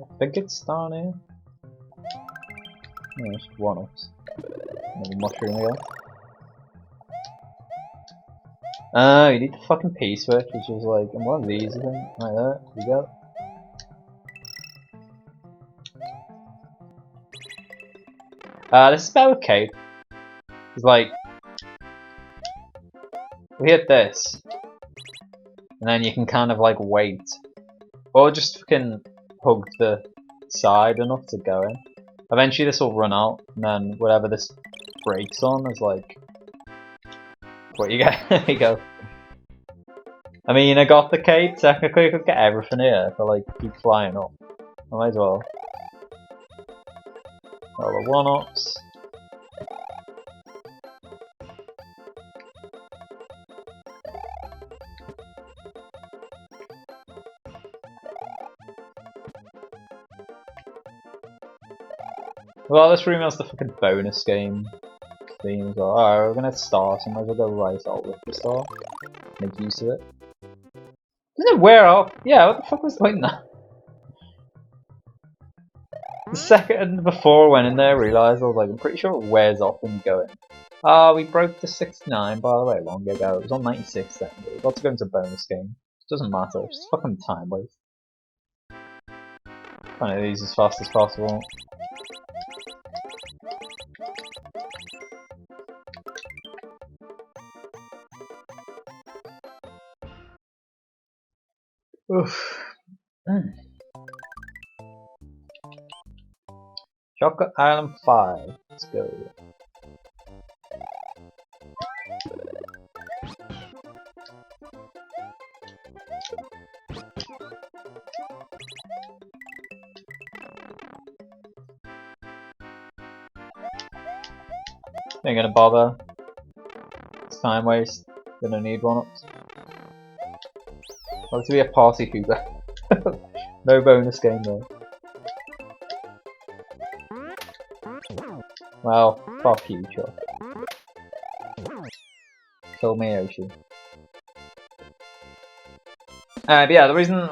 I think it's down here. No, it's 1-ups. Maybe mushroom again. You need the fucking P-switch, which is like in one of these, I think. Right there, you go. This is better with Cape. It's like we hit this, and then you can kind of like wait, or just fucking hug the side enough to go in. Eventually, this will run out, and then whatever this breaks on is like what you get. There you go. I mean, I got the Cape. Technically, I could get everything here if I like keep flying up. I might as well. All the 1-ups. Well, this reminds the fucking bonus game theme as well. Alright, we're gonna start, so I might as well go right out with the star. Make use of it. Doesn't it wear off? Yeah, what the fuck was the point in that? The second before I went in there, I realised I was like, I'm pretty sure it wears off when you go in. We broke the 69 by the way long ago. It was on 96 then, but we've got to go into a bonus game. It doesn't matter, it's just fucking time waste. Trying to do these as fast as possible. Oof. Chocolate Island 5. Let's go. Ain't gonna bother. It's time waste. Gonna need 1-ups. Want to be a party hoover. No bonus game though. Well, fuck you, Chuck. Kill me, Yoshi. But yeah, the reason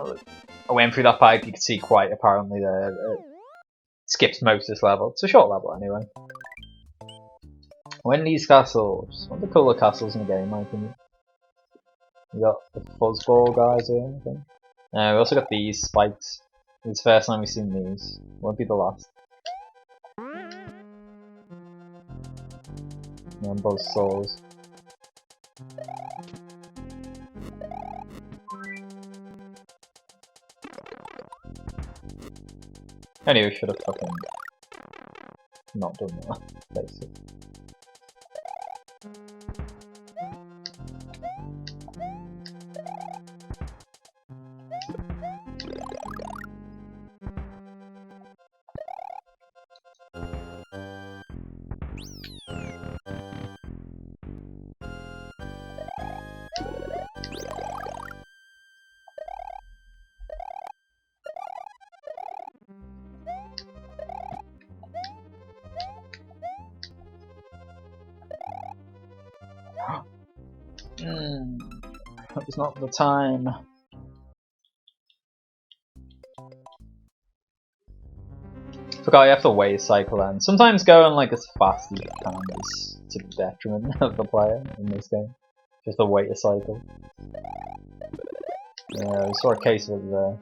I went through that pipe, you can see quite apparently there, skips most of this level. It's a short level anyway. Wendy's Castles. One of the cooler castles in the game, in my opinion. We got the fuzzball guys here, I think. We also got these spikes. It's the first time we've seen these. Won't be the last. And both souls. Anyway, should have fucking not done that, basically. That was not the time. Forgot you have to wait a cycle then. Sometimes going like as fast as you can is to the detriment of the player in this game. Just to wait a cycle. Yeah, we saw a case of it there.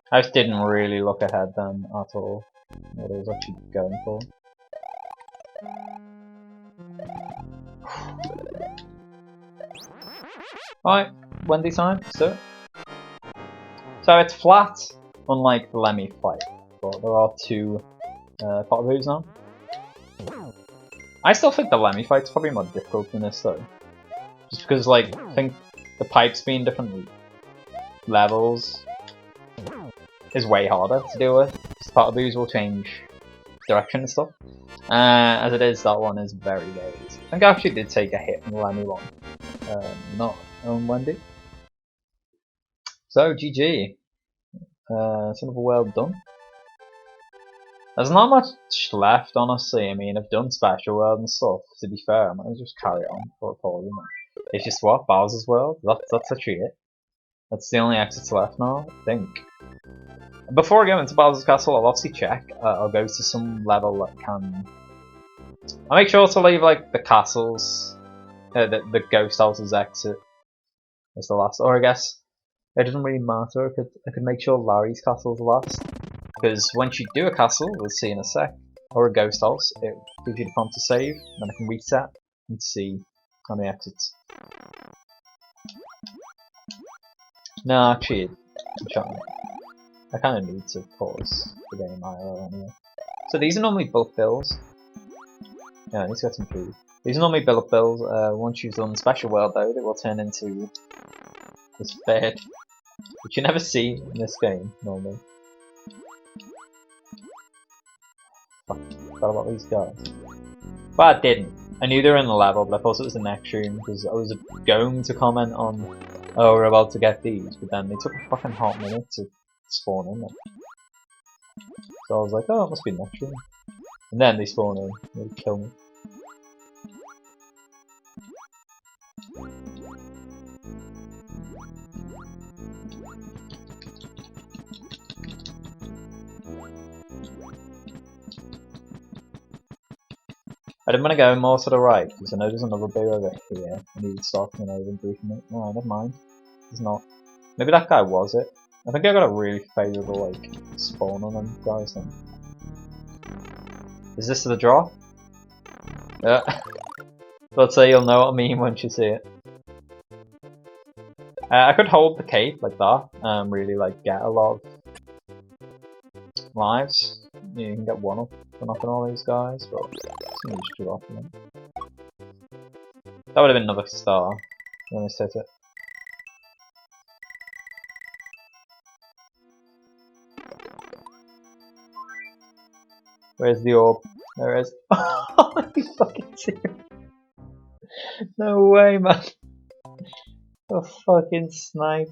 I just didn't really look ahead then at all. What I was actually going for. Alright, Wendy time, so it's flat, unlike the Lemmy fight, but there are two Potaboos now. I still think the Lemmy fight's probably more difficult than this though. Just because like, I think the pipes being different levels is way harder to deal with. Potaboos will change direction and stuff. As it is, that one is very easy. I think I actually did take a hit from the Lemmy one. Not on Wendy. So GG. Sort of well done. There's not much left, honestly. I mean, I've done Special World and stuff. To be fair, I might as well just carry on for a pause. It's just what? Bowser's World? That's actually it. That's the only exits left now, I think. Before I go into Bowser's Castle, I'll obviously check. I'll go to some level that can. I'll make sure to leave like the castles, the ghost house's exit as the last. Or I guess it doesn't really matter. I could make sure Larry's castle's last, because once you do a castle, we'll see in a sec, or a ghost house, it gives you the prompt to save, then I can reset and see how many exits. No, actually, I kind of need to pause the game IRL anyway. So these are normally bullet bills. Yeah, I need to get some food. These are normally bullet bills. Once you've done Special World though, they will turn into this bed, which you never see in this game normally. Fuck, forgot about these guys. But I didn't. I knew they were in the level, but I thought it was the next room because I was going to comment on, oh, we're about to get these, but then they took a fucking hot minute to spawn in them. So I was like, oh, it must be next room. And then they spawn in, they kill me. I didn't want to go more to the right, because I know there's another boo over here, and he would start coming over and briefing it. Oh, never mind. There's not. Maybe that guy was it. I think I got a really favourable, like, spawn on them guys then. Is this the draw? Yeah. Let's say you'll know what I mean once you see it. I could hold the cape like that, really, like, get a lot of lives. You can get one up for knocking all these guys, but somebody should drop them. That would have been another star when I set it. Where's the orb? There it is. Oh, you fucking serious? No way, man. A fucking snipe.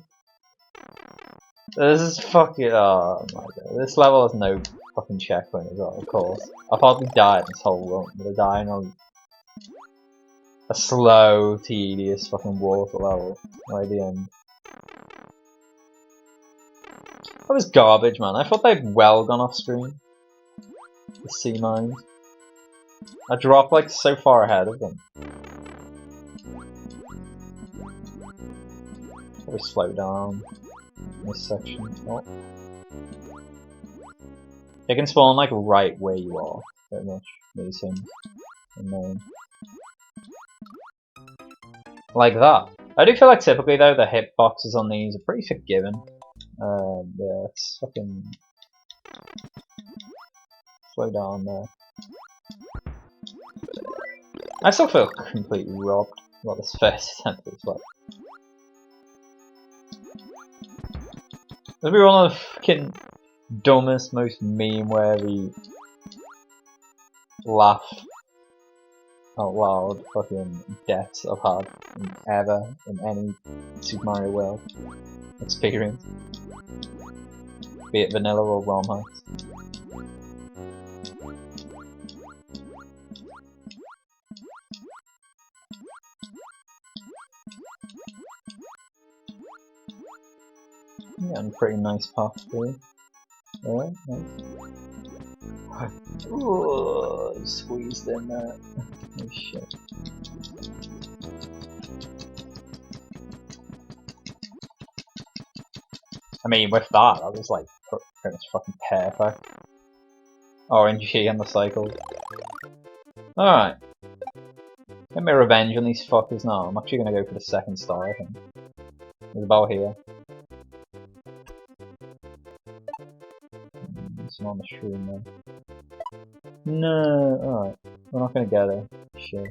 This is fucking. Oh my god. This level has no fucking checkpoint as well, of course. I've hardly died this whole run, but I'm dying on a slow, tedious fucking water level right at the end. That was garbage, man. I thought they'd well gone off screen. The sea mines. I dropped like so far ahead of them. Probably slow down in this section. Oh. They can spawn like right where you are, pretty much. These things. And then like that. I do feel like typically though the hitboxes on these are pretty forgiving. Yeah, it's fucking slow down there. I still feel completely robbed about this first attempt as well. This will be one of the fucking dumbest, most meme-worthy laugh out loud fucking deaths I've had ever in any Super Mario World experience. Be it vanilla or ROM hacks. Yeah, and pretty nice path through. Yeah, nice. Ooh, squeezed in there. Oh shit. I mean, with that, I was like pretty much fucking perfect. RNG on the cycle. Alright. Get my revenge on these fuckers now. I'm actually gonna go for the second star, I think. It's about here. It's not on the shroom there. No, alright. We're not gonna get it. Shit.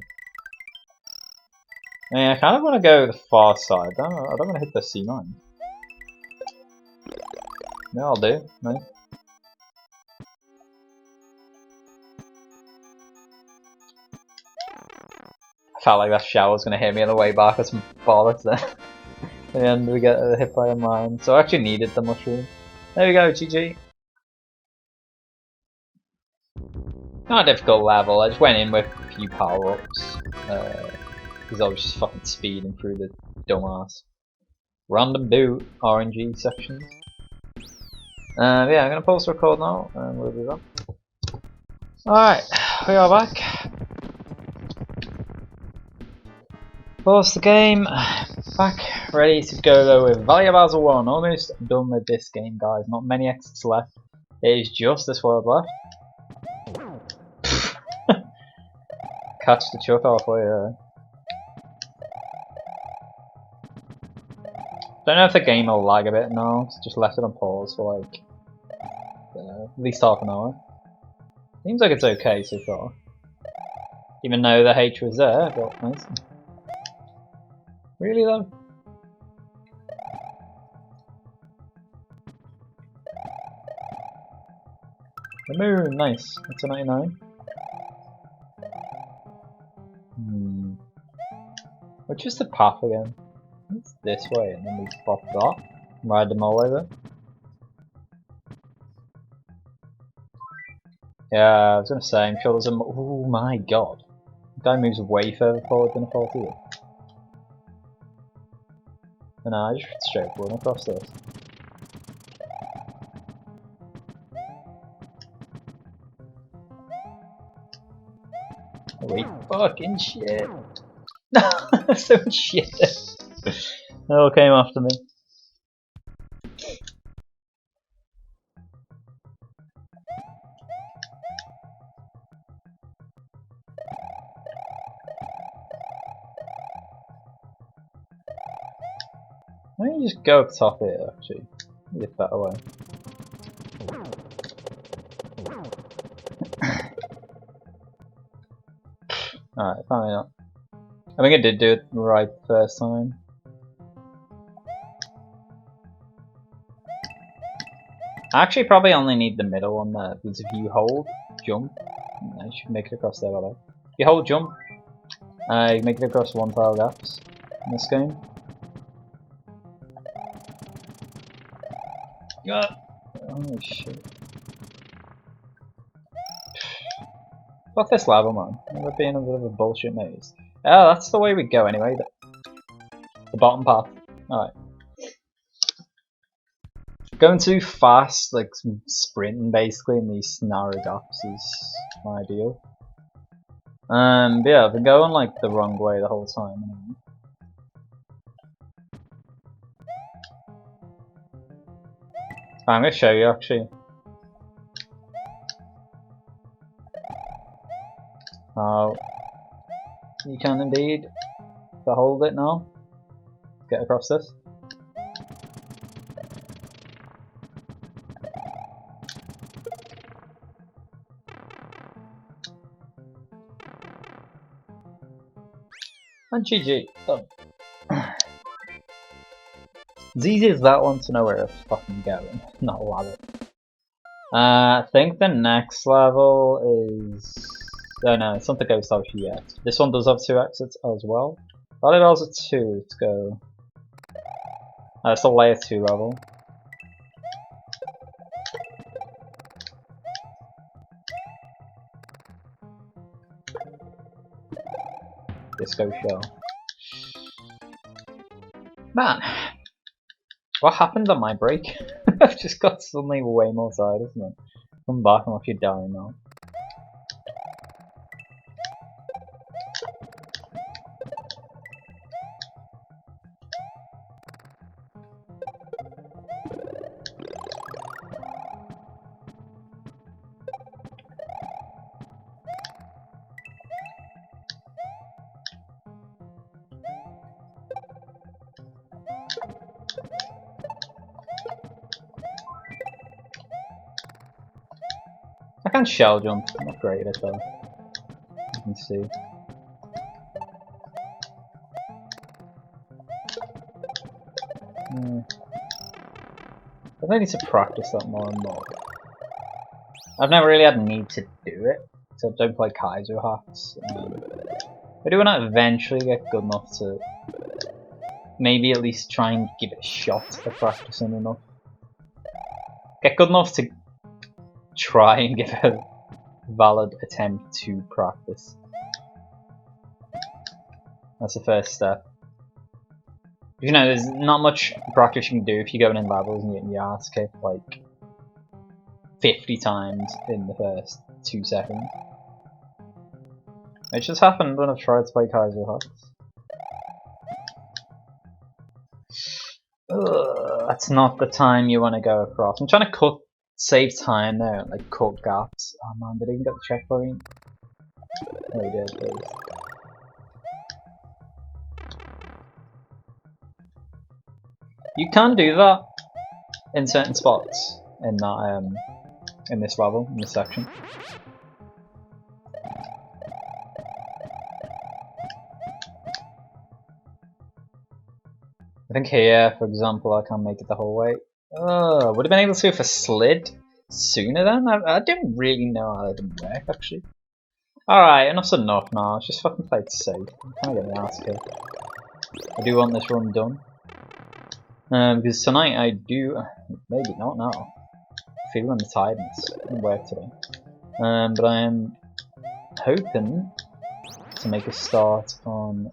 I mean, I kind of want to go the far side. I don't want to hit the C9. Yeah, I'll do. Nice. I felt like that shower was going to hit me on the way back with some bollocks there. And we get hit by a mine. So I actually needed the mushroom. There we go, GG. Not a difficult level, I just went in with a few power-ups. Because I was just fucking speeding through the dumbass random boot RNG sections. Yeah, I'm gonna pause record now and we'll be back. Alright, we are back. Pause the game. Back, ready to go though with Valley of Basil 1. Almost done with this game, guys. Not many exits left. It is just this world left. Catch the chuck halfway there. Don't know if the game will lag a bit now. Just left it on pause for like at least half an hour. Seems like it's okay so far. Even though the H was there, but nice. Really though? The moon, nice. That's a 99. Which is the path again? It's this way, and then we pop that and ride them all over. Yeah, I was gonna say, I'm sure there's a. Oh my god. The guy moves way further forward than I thought he would. And I just straight run across this. Holy fucking shit! No, so much shit. They all came after me. Why don't you just go up top here, actually? Maybe a better way. Alright, probably not. I think I did do it right the first time. I actually probably only need the middle one there, because if you hold, jump, you should make it across there, by the way. If you hold jump, you make it across one tile gaps in this game. Yeah. Oh shit. Fuck this lava, man. We're being a bit of a bullshit maze. Oh, that's the way we go anyway. The bottom path. Alright. Going too fast, like sprinting basically in these narrow gaps is my ideal. But yeah, I've been going like the wrong way the whole time. Anyway. I'm gonna show you actually. Oh, you can indeed. So hold it now. Get across this. And GG. Done. It's easy as that one to know where it's fucking going. Not love it. I think the next level is Oh no, it's not the ghost house yet. This one does have 2 exits as well. But it also 2. Let's go. It's a layer 2 level. Disco shell. Man, what happened on my break? I've just got suddenly way more tired, isn't it? Come back and watch you die now. I can shell jump, I'm not great at it though. You can see. I need to practice that more and more. I've never really had a need to do it, so I don't play Kaizo hacks. I do want to eventually get good enough to maybe at least try and give it a shot at practicing enough. Get good enough to try and give a valid attempt to practice. That's the first step. You know, there's not much practice you can do if you're going in levels and getting your ass kicked like 50 times in the first 2 seconds. It just happened when I've tried to play Kaizo hacks. That's not the time you want to go across. I'm trying to save time there and like cut gaps. Oh man, did I even get the checkpoint? Oh, we did, please. You can do that in certain spots in that in this level, in this section. I think here, for example, I can't make it the whole way. Would have been able to if I slid sooner then? I didn't really know how that didn't work actually. Alright, enough's enough now. Let's just fucking play it safe. I'm kind of getting my ass kicked. I do want this run done. Because tonight I do, maybe not now, feeling the tiredness, I didn't work today. But I am hoping to make a start on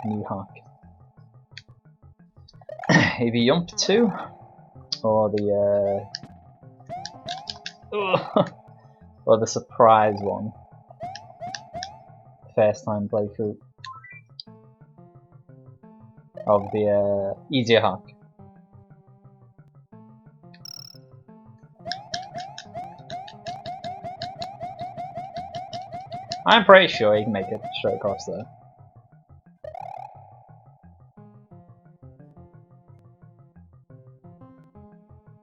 a new hack. Either Yump 2 or the or the surprise one. First time playthrough of the easier hack. I'm pretty sure you can make it straight across there.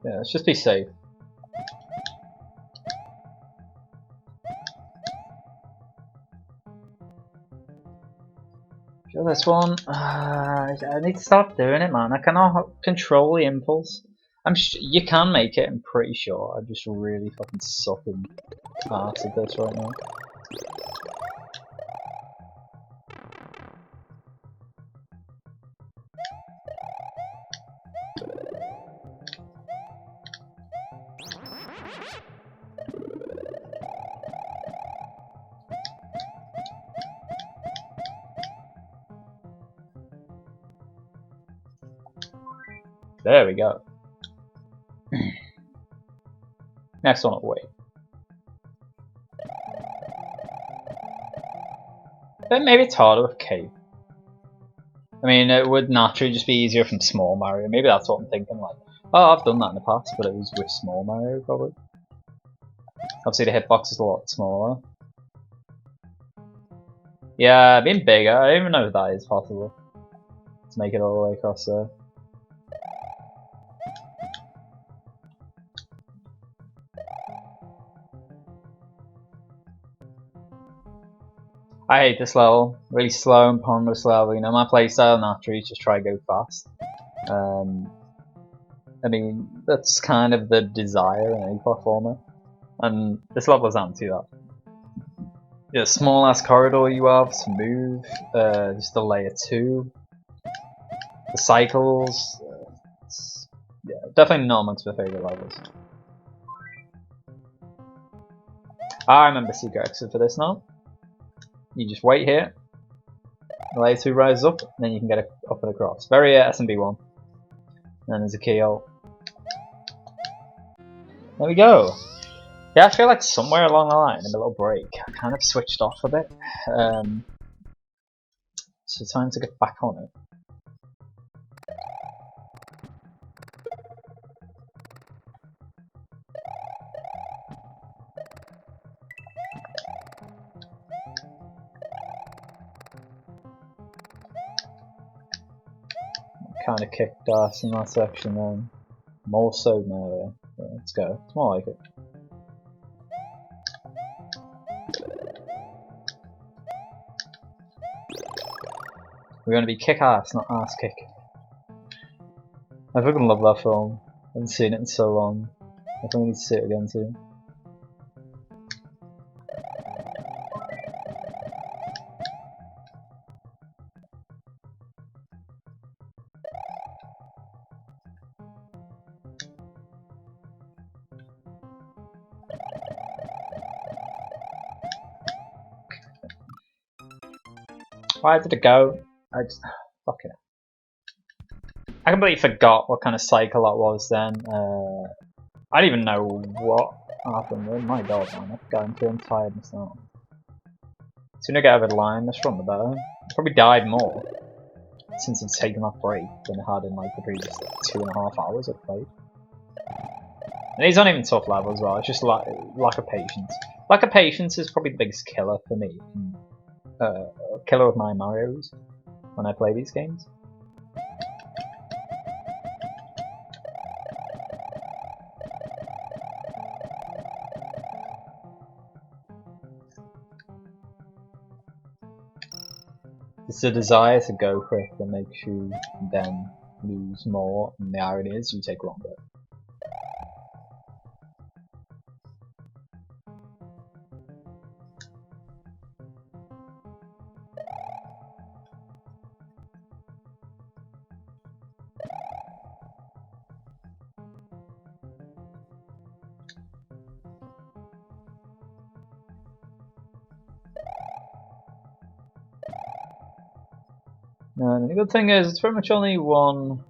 Yeah, let's just be safe. Feel this one. I need to stop doing it, man. I cannot control the impulse. You can make it. I'm pretty sure. I'm just really fucking sucking ass at this right now. There we go. Next one away. But maybe it's harder with Cave. I mean, it would naturally just be easier from Small Mario. Maybe that's what I'm thinking. Like, oh, I've done that in the past, but it was with Small Mario probably. Obviously, the hitbox is a lot smaller. Yeah, being bigger. I don't even know if that is possible to make it all the way across there. I hate this level. Really slow and ponderous level. You know, my playstyle naturally is just try to go fast. I mean, that's kind of the desire in any platformer. And this level is anti that. Yeah, small ass corridor you have to move. Just the layer 2. The cycles. Yeah, definitely not amongst my favourite levels. I remember secret exit for this now. You just wait here. The layer 2 rises up, and then you can get it up and across. Very SMB one. And then there's a keyhole. There we go. Yeah, I feel like somewhere along the line, in a little break, I kind of switched off a bit. So time to get back on it. Kind of kicked ass in that section then. More so now. Yeah, let's go. It's more like it. We're gonna be kick ass, not ass kick. I fucking love that film. I haven't seen it in so long. I think we need to see it again too. Why did it go? I just... fuck it. I completely forgot what kind of cycle that was then. I don't even know what happened. Oh my god, man. I'm going too tired now. The sooner I get over the line, this run the better. I probably died more since I've taken that break than I had in like the previous 2.5 hours I've played. And these aren't even tough levels as well, it's just lack of patience. Lack of patience is probably the biggest killer for me. Killer of my Marios when I play these games. It's the desire to go quick that makes you then lose more, and the irony is you take longer. And the good thing is, it's pretty much only one.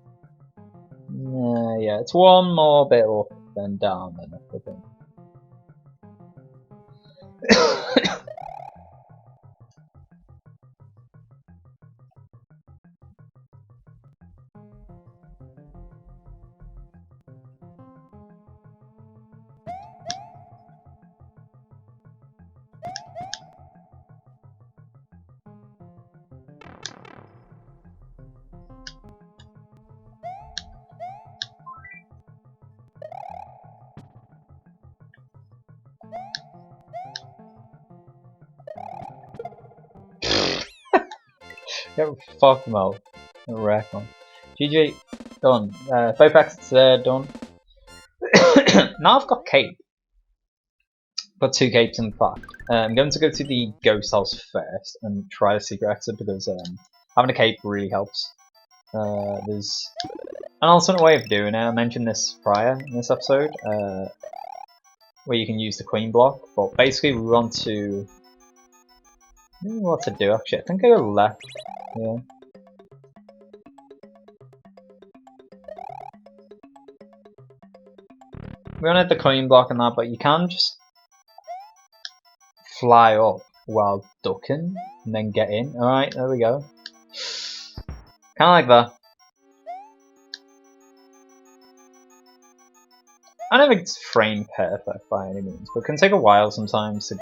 Yeah, it's one more bit up than down, then I think. Get fucked mode. Wreck on. GG, done. 5 packs there, done. Now I've got cape. Got 2 capes in fact. I'm going to go to the ghost house first and try the secret exit because having a cape really helps. There's an alternate way of doing it. I mentioned this prior in this episode, where you can use the queen block, but basically we want to... I don't know what to do actually. I think I go left. Yeah. We don't have the coin block and that, but you can just fly up while ducking and then get in. Alright, there we go. Kinda like that. I don't think it's frame perfect by any means, but it can take a while sometimes to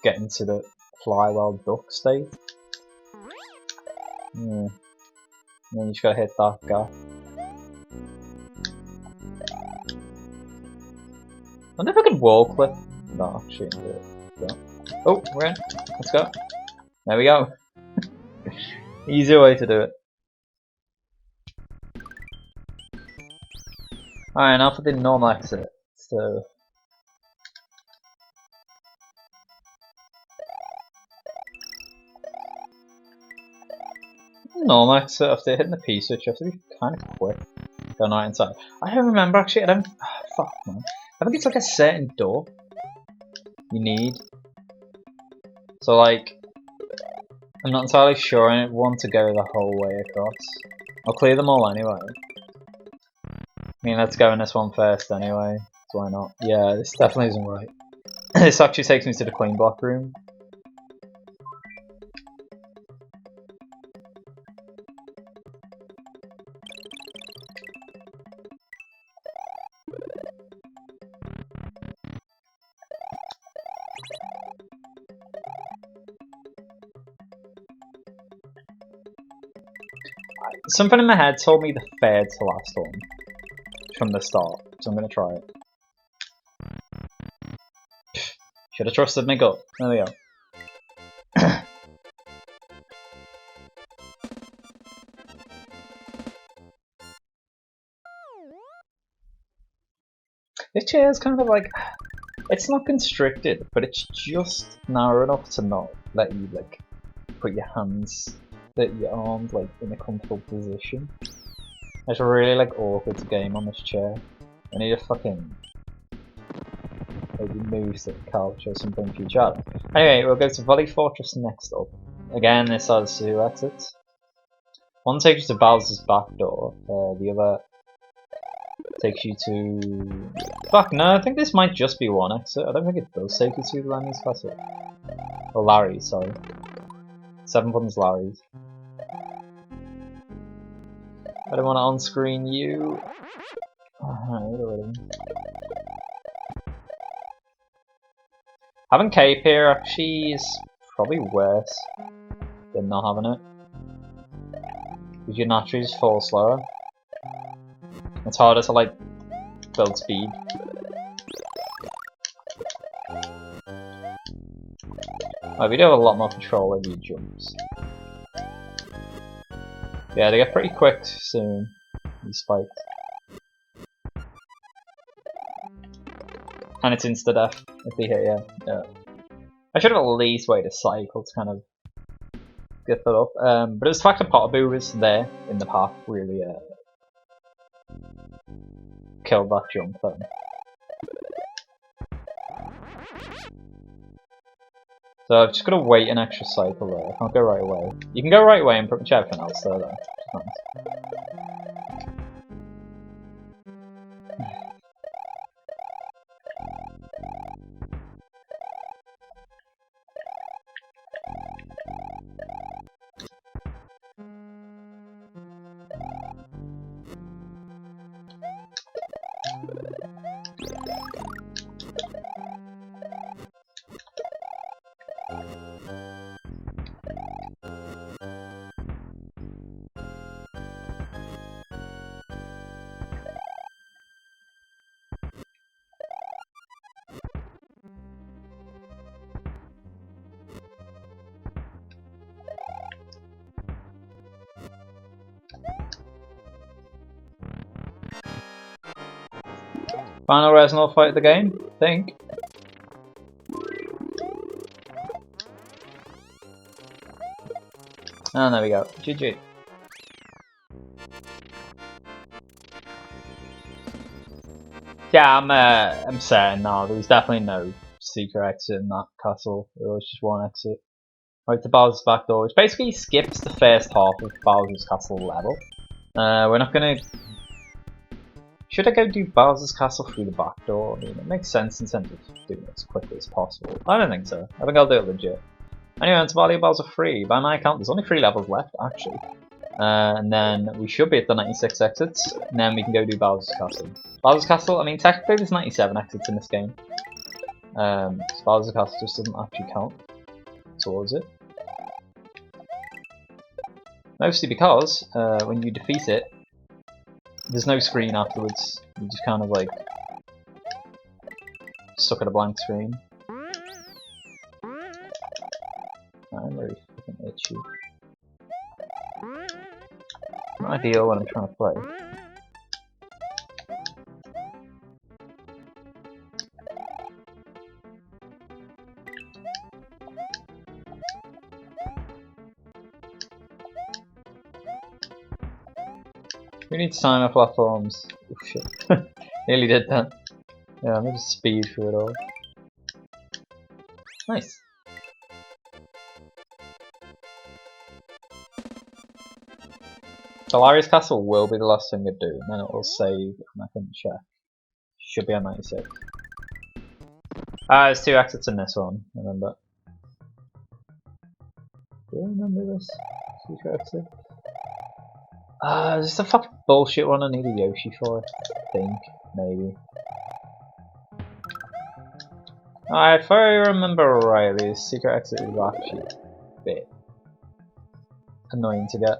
get into the fly while duck state. Yeah. And then you just gotta hit that guy. I wonder if I could wall clip. No, actually, do it. So. Oh, we're in. Let's go. There we go. Easier way to do it. Alright, now for the normal exit. So. normal exit after hitting the P switch. You have to be kind of quick going right inside. I don't remember actually. I don't. Fuck man. I think it's like a certain door you need. So like, I'm not entirely sure. I want to go the whole way across. I'll clear them all anyway. I mean, let's go in this one first anyway. So why not? Yeah, this definitely isn't right. This actually takes me to the Queen Block room. Something in my head told me the third to last one from the start, so I'm gonna try it. Should have trusted my gut. There we go. This chair is kind of like, it's not constricted, but it's just narrow enough to not let you like put your hands, your arms like in a comfortable position. It's really like awkward to game on this chair. I need a fucking maybe move to the couch or something for your chat. Anyway, we'll go to Valley Fortress next up. Again, this has 2 exits. One takes you to Bowser's back door, the other takes you to... Fuck, no, I think this might just be 1 exit. I don't think it does take you to Lemmy's Castle. Or Larry's, sorry. 7 buttons Larry's. I don't want to on-screen you. Having Cape here actually is probably worse than not having it. Because you naturally just fall slower. It's harder to like build speed. Oh, we do have a lot more control over your jumps. Yeah, they get pretty quick soon, these spikes. And it's insta-death if they hit you. Yeah. I should have at least waited a cycle to kind of get that up. But it was the fact that Potterboo was there in the path really killed that jump then. So I've just got to wait an extra cycle there. I can't go right away. You can go right away and pretty much everything else there though. Nice. Final Resnor fight of the game, I think. And there we go. GG. Yeah, I'm certain now. There was definitely no secret exit in that castle. It was just 1 exit. Right to Bowser's back door, which basically skips the first half of Bowser's Castle level. We're not gonna... Should I go do Bowser's Castle through the back door? I mean, it makes sense in terms of doing it as quickly as possible. I don't think so. I think I'll do it legit. Anyway, on to Valley of Bowser 3. By my account, there's only 3 levels left, actually. And then we should be at the 96 exits, and then we can go do Bowser's Castle. Bowser's Castle, I mean, technically there's 97 exits in this game. So Bowser's Castle just doesn't actually count towards it. Mostly because, when you defeat it, there's no screen afterwards. You just kind of like stuck at a blank screen. I'm very fucking itchy. Not ideal when I'm trying to play. We need timer platforms. Oh shit. Nearly did that. Yeah, I'm gonna just speed through it all. Nice. Galaria's Castle will be the last thing I do, and then it will save and I can check. Should be on 96. There's 2 exits in this one, remember. Do I remember this? Secret exit? Is this a fucking bullshit one I need a Yoshi for? I think, maybe. Alright, if I remember rightly, the secret exit is actually a bit annoying to get.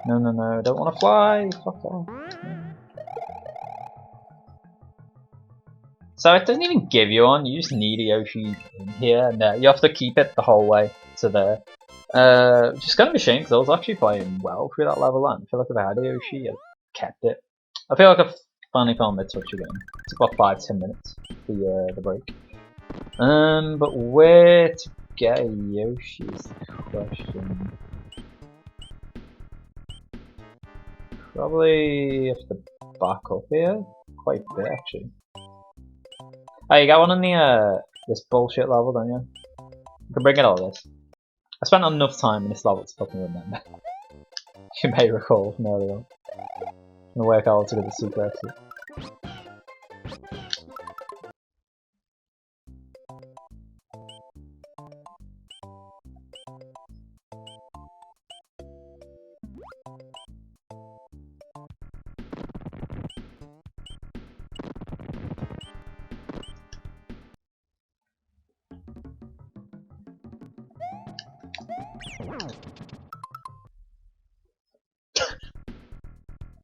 No, I don't want to fly! Fuck off. So it doesn't even give you one, you just need a Yoshi in here, and you have to keep it the whole way to there. Which is kind of a shame, because I was actually playing well through that level, and I feel like if I had a Yoshi, I kept it. I feel like I've finally found my touch again. It's about 5-10 minutes, the break. But where to get a Yoshi is the question. Probably have to back up here quite a bit actually. Oh, you got one on the this bullshit level, don't you? You can bring it all this. I spent enough time in this level to fucking remember. You may recall from earlier on. I'm gonna work out to get the secret exit.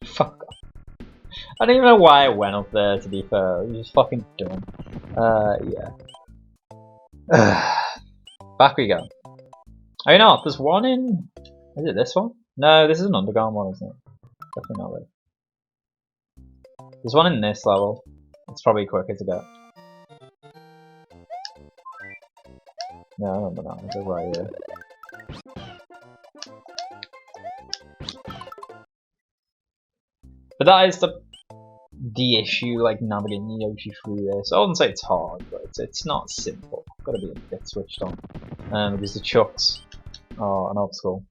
Fuck off. I don't even know why I went up there, to be fair. It was just fucking dumb. Yeah. Back we go. Oh, you know what? There's one in... Is it this one? No, this is an underground one, isn't it? Definitely not it. There's one in this level. It's probably quicker to get. No, I remember that. It's right here. But that is the issue, like navigating Yoshi through this. I wouldn't say it's hard, but it's not simple. Gotta be a bit switched on. Because the chucks are an obstacle.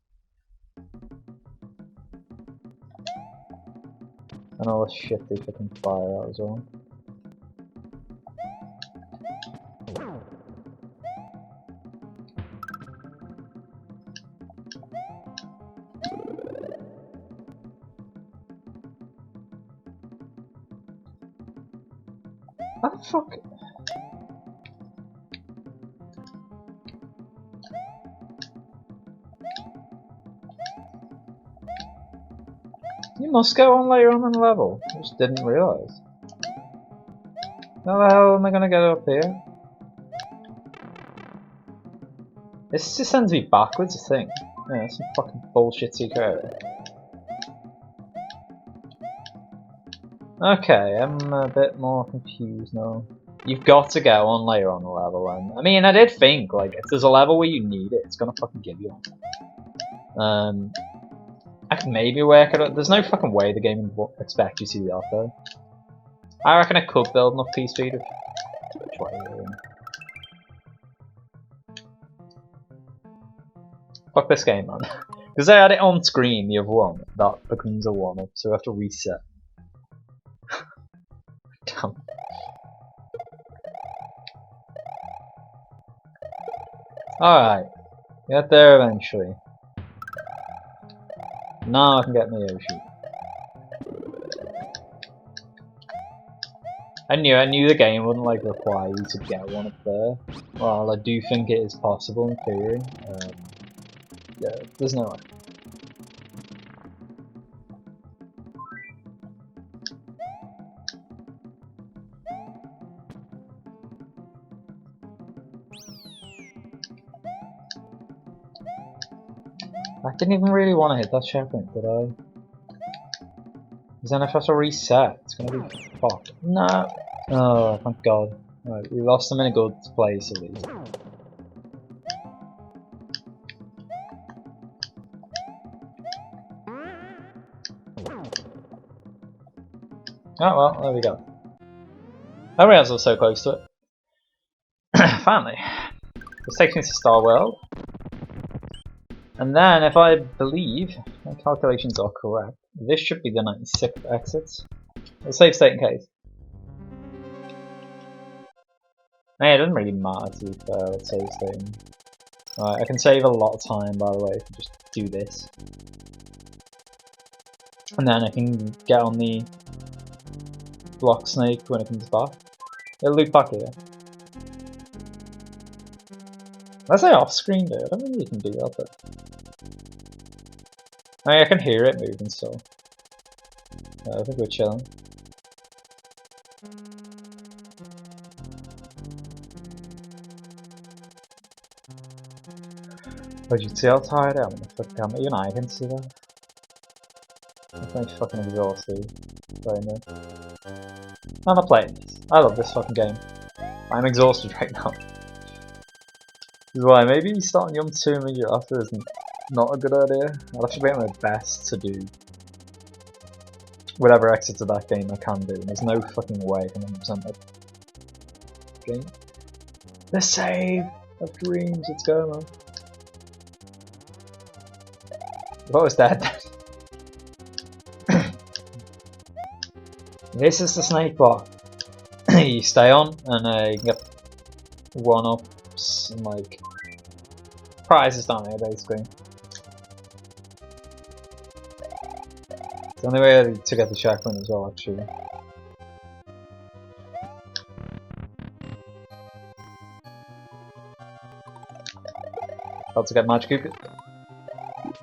And all the shit they fucking fire out as well. What the fuck? You must go on later on in the level. I just didn't realise. How the hell am I gonna get up here? This just sends me backwards, I think. Yeah, that's some fucking bullshit secret area. Okay, I'm a bit more confused now. You've got to go on later on the level, and I mean, I did think, like, if there's a level where you need it, it's gonna fucking give you one. I could maybe work it out. There's no fucking way the game would expect you to do that, though. I reckon I could build enough P speed. Fuck this game, man. Because I had it on screen, the other one, that becomes a 1-up, so I have to reset. Damn. Alright. Get there eventually. Now I can get my Yoshi. I knew the game wouldn't like require you to get one up there. Well, I do think it is possible in theory. Yeah, there's no way. I didn't even really want to hit that checkpoint, did I? Because then if I have to reset, it's gonna be fucked. No! Oh, thank god. Right, we lost them in a good place at least. Oh well, there we go. I didn't realize I was so close to it. Finally. This takes me to Star World. And then, if I believe my calculations are correct, this should be the 96th exit. We'll save state in case. Hey, it doesn't really matter to be fair, let's save state. Right, I can save a lot of time by the way if I just do this. And then I can get on the block snake when it comes back. It'll loop back here. Let's say off screen though, I don't think you can do that though. I can hear it moving still. I think we're chilling. But you see how tired I am? Fucking even I can see that. I'm fucking exhausted right now. I'm not playing this. I love this fucking game. I'm exhausted right now. This is why maybe starting Yum 2 immediately after isn't not a good idea. I'll have to make my best to do whatever exits of that game I can do. And there's no fucking way I can 100% that game. The save of dreams, let's go, man. What was that? This is the snake bot. You stay on and you can get 1-ups and like prizes down here basically. It's the only way to get the checkpoint as well actually. About to get Magic Cupid.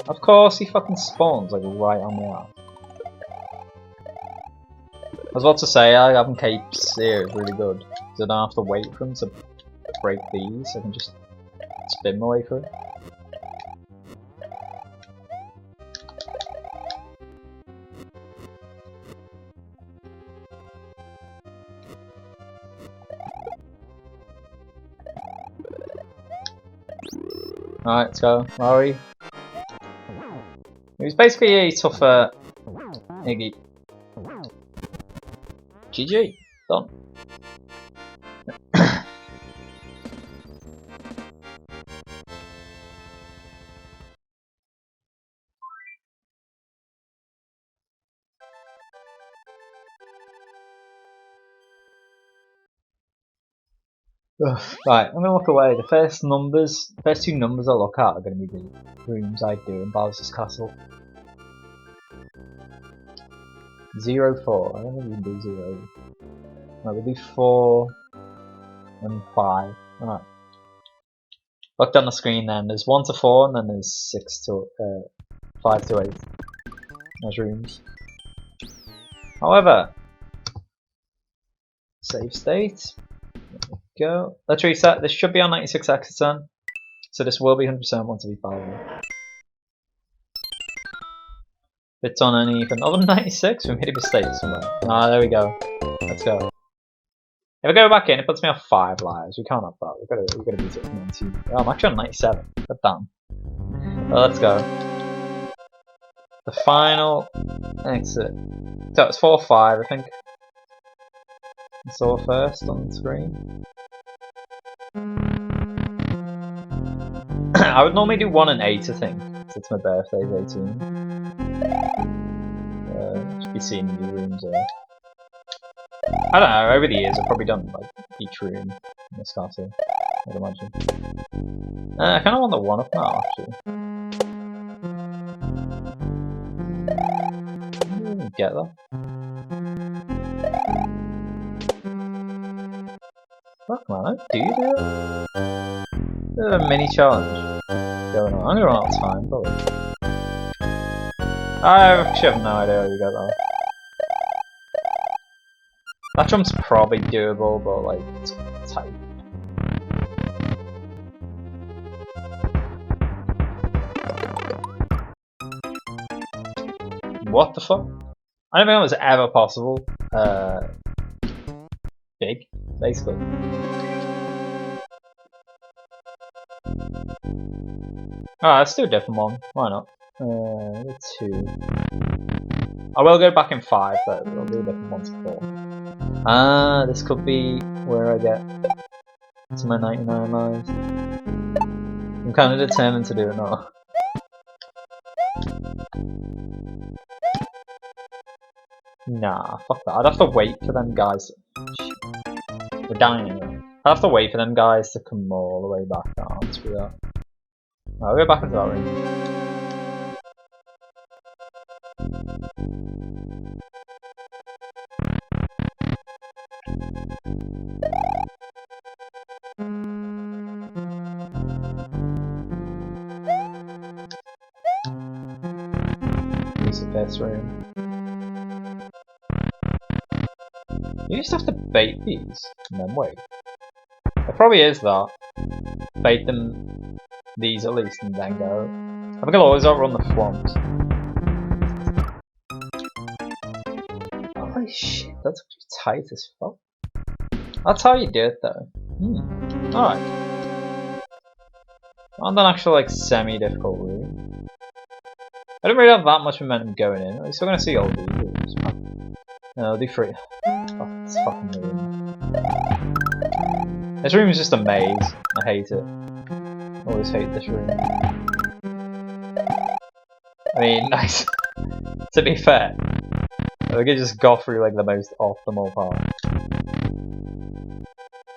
Of course he fucking spawns like right on the arm. I was about to say, having capes here is really good, because I don't have to wait for them to break these, I can just spin my way through. Alright, let's go. Where are we? It was basically a tougher Iggy. GG, done. Right, I'm gonna look away. The first two numbers I look at are gonna be the rooms I do in Bowser's Castle. 0-4. I don't think we can do 0. No, we'll do 4 and 5. Alright. Look down the screen then. There's 1 to 4 and then there's 5 to 8. There's rooms. However, save state. There we go. Let's reset. This should be on 96 exits then. So this will be 100% once we follow. If it's on anything other than 96, we made a mistake somewhere. Ah, there we go. Let's go. If I go back in, it puts me on 5 lives. We can't have that. We've got to beat it from 92. Oh, I'm actually on 97. God damn. Well, let's go. The final exit. So it's 4-5, I think. I saw first on the screen. I would normally do 1 and 8, I think. So it's my birthday, 18. Should be seeing new rooms there. I don't know, over the years I've probably done like each room in this castle, I'd imagine. I kinda want the 1-up now actually. I didn't even get that. Fuck man, how do you do it? There's a mini challenge going on. I'm gonna run out of time probably. I actually have no idea how you get that. That jump's probably doable, but like, it's tight. What the fuck? I don't think it was ever possible. Big, basically. Alright, let's do a different one. Why not? 2. I will go back in 5, but we'll do a different ones before. This could be where I get to my 99 lives. I'm kind of determined to do it now. Nah, fuck that. I'd have to wait for them guys. We're dying anyway. I'd have to wait for them guys to come all the way back down to that. I'll go back into that room. Use of this room. You just have to bait these and then wait. There probably is that. Bait them, these at least, and then go. I think I'll always outrun the swamps. Holy shit, that's tight as fuck. That's how you do it though. Alright. On an actual like semi-difficult route. I don't really have that much momentum going in. We're still gonna see all these rooms. No, I'll do 3. Oh, this fucking room. This room is just a maze. I hate it. I always hate this room. I mean, nice. To be fair, we could just go through like the most optimal part.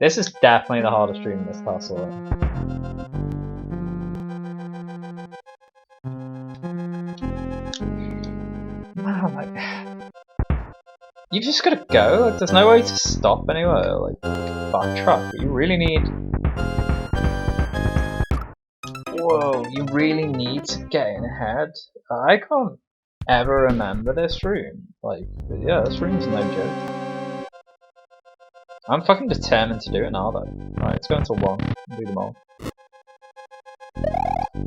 This is definitely the hardest room in this castle. Wow, like, you just gotta go. Like, there's no way to stop anywhere. Like, backtrack. But you really need. Whoa! You really need to get in ahead. I can't ever remember this room. Like, yeah, this room's no joke. I'm fucking determined to do it now, though. Right, let's go into 1 and do them all.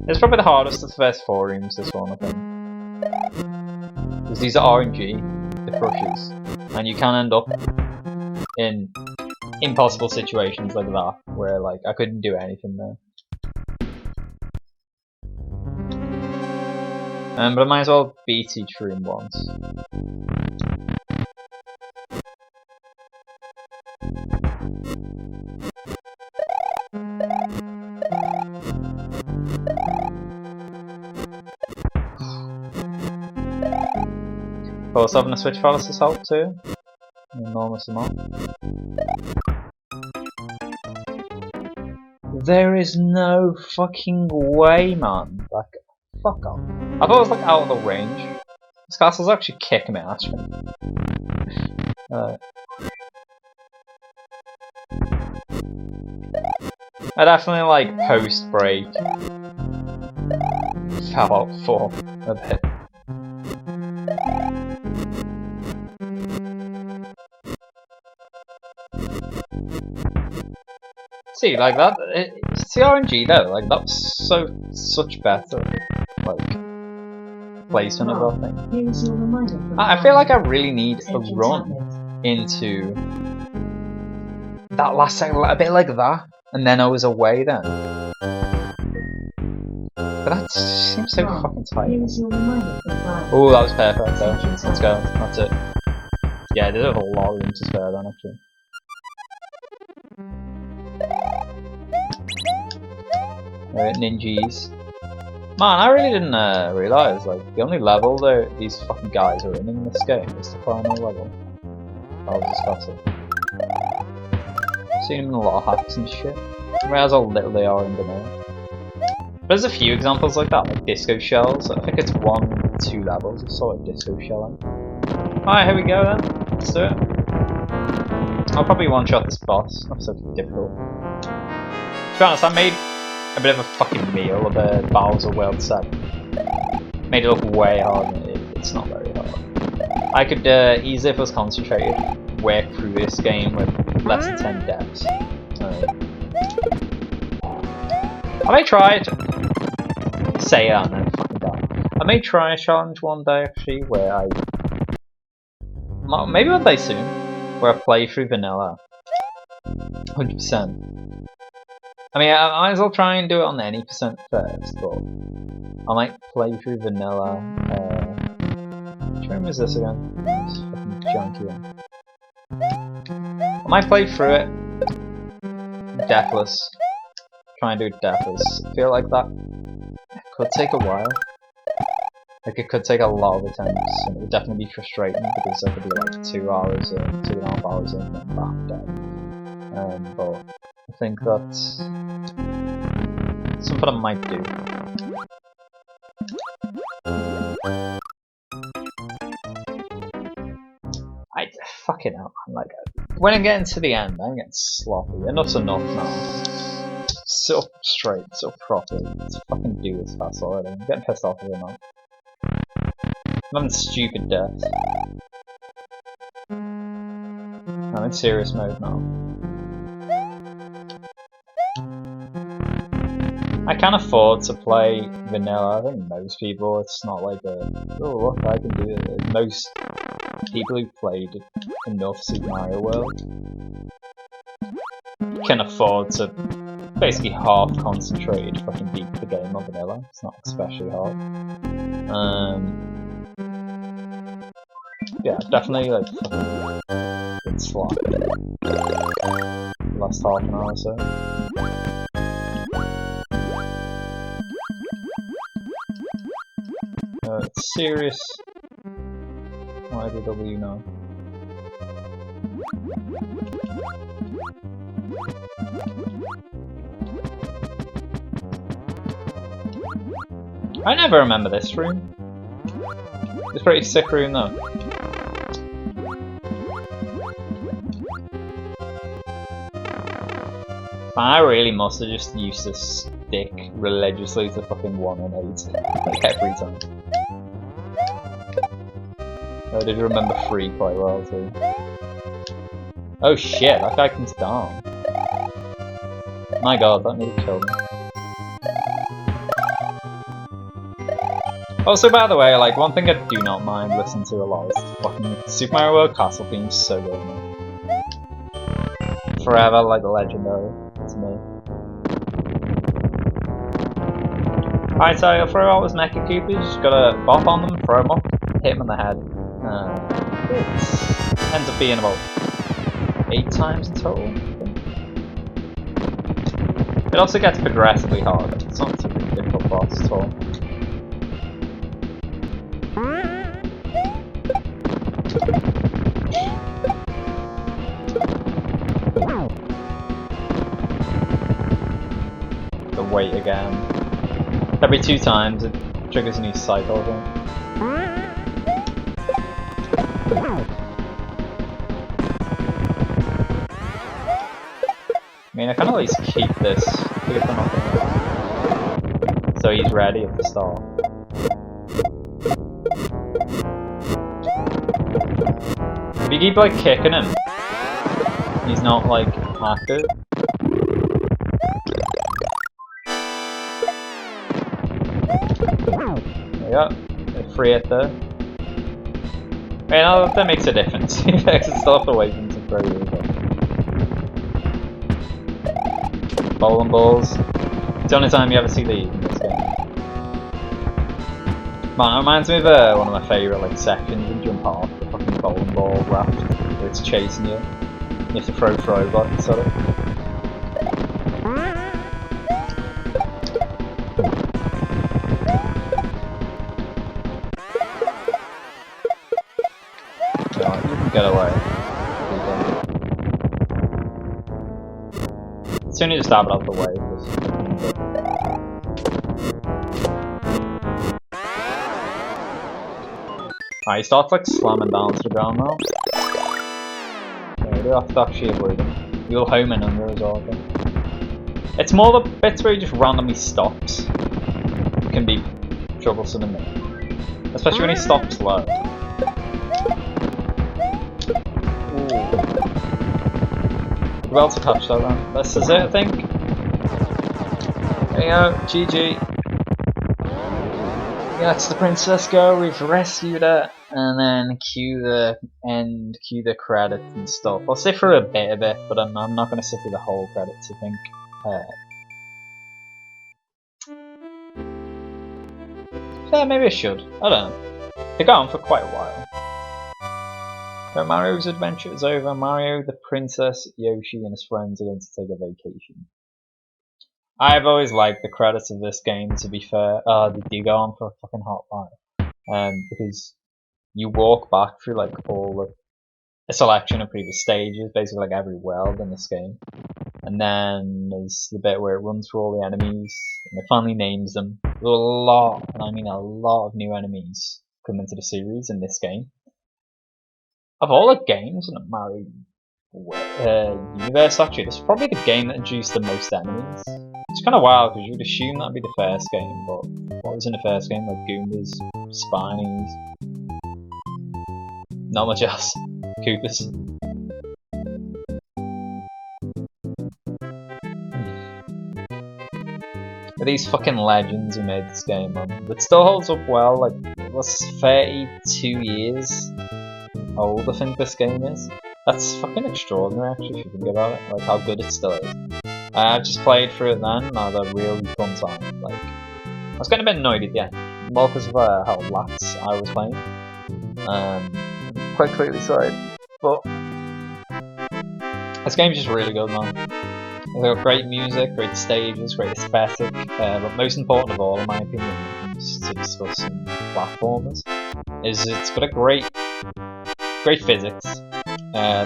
It's probably the hardest of the first 4 rooms. This one, I think. Because these are RNG, the crushes, and you can end up in impossible situations like that, where like I couldn't do anything there. But I might as well beat each room once. Of course, having a switch fallacies help too. An enormous amount. There is no fucking way, man. Like, fuck off. I thought it was like out of the range. This castle's actually kicking my ass. I definitely like post break Fallout 4 a bit. See, like that, it's the RNG though, like that's such better, like, placement of that thing. I feel like I really need a run into that last second, a bit like that, and then I was away then. But that seems so fucking tight. Oh, that was perfect though, let's go, that's it. Yeah, there's a lot of room to spare then actually. Ninjas. Man, I really didn't realise, like, the only level these fucking guys are in this game is the final level. Bowser's Castle. I've seen them in a lot of hacks and shit. I realize how little they are in vanilla. There's a few examples like that, like disco shells. I think it's 1 or 2 levels of sort of disco shelling. Alright, here we go then. Let's do it. I'll probably one-shot this boss, not so difficult. To be honest, I made a bit of a fucking meal of a Bowser World 7. Made it look way harder than it's not very hard. I could easily, if I was concentrated, work through this game with less than 10 deaths. I may try to say it and then fucking die. I may try a challenge one day actually where I... Maybe one day soon, where I play through vanilla. 100%. I mean, I might as well try and do it on any percent first, but I might play through vanilla. Which room is this again? It's fucking junky one. I might play through it deathless. Try and do it deathless. I feel like that could take a while. Like it could take a lot of attempts, and it would definitely be frustrating because I could be like 2 hours in, 2.5 hours in, and bam, dead. But I think that's something I might do. Fucking hell, man. Like, when I'm getting to the end, I'm getting sloppy. Enough's enough now. Sit up straight, sit up properly. Let's fucking do this fast already. I'm getting pissed off with it now. I'm having stupid deaths. I'm in serious mode now. I can afford to play vanilla. I think most people, it's not like a, oh look, I can do it. Most people who've played enough Super Mario World can afford to basically half concentrated fucking beat the game on vanilla. It's not especially hard. Yeah, definitely like fucking good slot. Last half an hour or so. It's serious. IDW now. I never remember this room. It's a pretty sick room though. I really must have just used to stick religiously to fucking 1 and 8 like every time. I did remember 3 quite well too. Oh shit, that guy comes down. My god, that nearly killed me. Also, by the way, like one thing I do not mind listening to a lot is fucking Super Mario World Castle theme. So good, man. Forever, like legendary to me. Alright, so I'll throw out those Mecha Koopas. Just gotta bop on them, throw them up, hit them in the head. It ends up being about 8 times in total, I think. It also gets progressively harder. It's not a really difficult boss at all. The wait again. Every 2 times it triggers a new cycle, I think. I mean, I can at least keep this to get them up. So he's ready at the start. If you keep like kicking him, he's not like active. There you go. Free it there. I mean, that makes a difference. He makes it still have to wait until throw you again. Bowling balls. It's the only time you ever see these in this game. Man, it reminds me of one of my favourite like sections in Jump Off, the fucking bowling ball raft, where it's chasing you. You have to throw throwbacks at it. Yeah, you can get away. As soon as you stab it out the way, he starts like slamming down to the ground now. Yeah, you have to actually avoid him. You'll home in under as well, I think. It's more the bits where he just randomly stops. It can be troublesome in there. Especially when he stops low. Ooh. Well to catch that then. This is it, I think. There you go, GG. Yeah, lets the princess go, we've rescued her, and then cue the credits and stuff. I'll sit through a bit of it, but I'm not going to sit through the whole credits, I think. Yeah, maybe I should. I don't know. They go on for quite a while. So Mario's adventure is over. Mario, the princess, Yoshi, and his friends are going to take a vacation. I've always liked the credits of this game, to be fair. They do go on for a fucking hot while. Because you walk back through like all of a selection of previous stages, basically like every world in this game. And then there's the bit where it runs through all the enemies, and it finally names them. There's a lot, and I mean a lot of new enemies come into the series in this game. Of all the games in the Mario universe, actually, this is probably the game that introduced the most enemies. It's kind of wild because you'd assume that'd be the first game, but what was in the first game? Like Goombas, Spinies, not much else. Koopas. But these fucking legends who made this game, it still holds up well. Like, it was 32 years old, I think this game is. That's fucking extraordinary, actually, if you think about it. Like, how good it still is. I've just played through it then, and I had a really fun time. Like, I was getting a bit annoyed at the end, more because of how lax I was playing. Quite clearly sorry, but this game's just really good, man. It's got great music, great stages, great aesthetic, but most important of all, in my opinion, just to discuss some platformers, is it's got a great physics.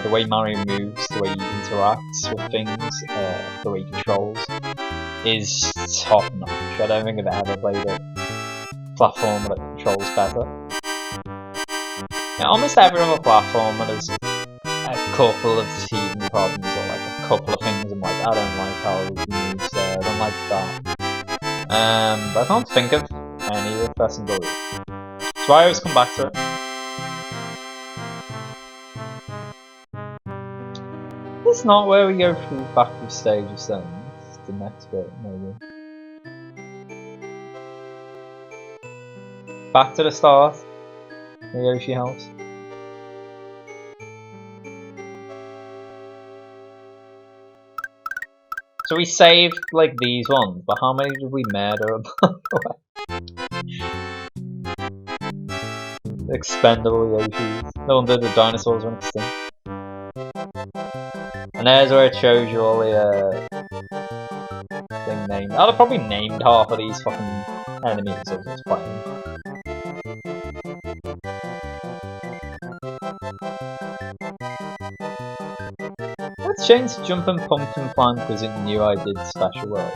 The way Mario moves, the way he interacts with things, the way he controls is top notch. I don't think I've ever played a platformer that controls better. Now, almost every other platformer has a couple of teething problems or like a couple of things I'm like, I don't like how he moves there, I don't like that. But I can't think of any with Best and Bully. So I always come back to it. It's not where we go through back through stages then. It's the next bit, maybe. Back to the start. The Yoshi house. So we saved like these ones, but how many did we murder? Expendable Yoshis. No wonder the dinosaurs went extinct. And there's where it shows you all the thing named. I'd have probably named half of these fucking enemies as I was playing. Let's change Jumpin' Pumpkin Plant because it knew I did special work.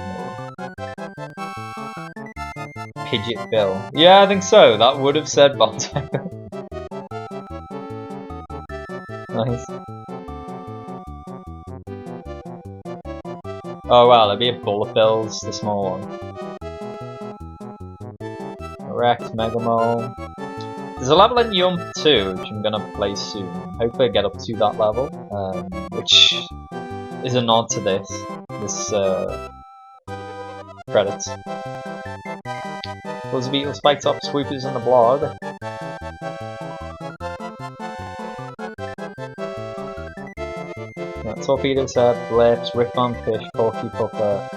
Pidgeot Bill. Yeah, I think so. That would have said Bontail. Nice. Oh wow, there'd be a Bullet Bills, the small one. Correct, Mega Mole. There's a level in Yump too, which I'm gonna play soon. Hopefully I get up to that level, which is a nod to this credits. Those Beetle, Spike Top, Swoopers and the Blog. Torpedo's Head, Blips, Rip-On Fish, Porky Pupper,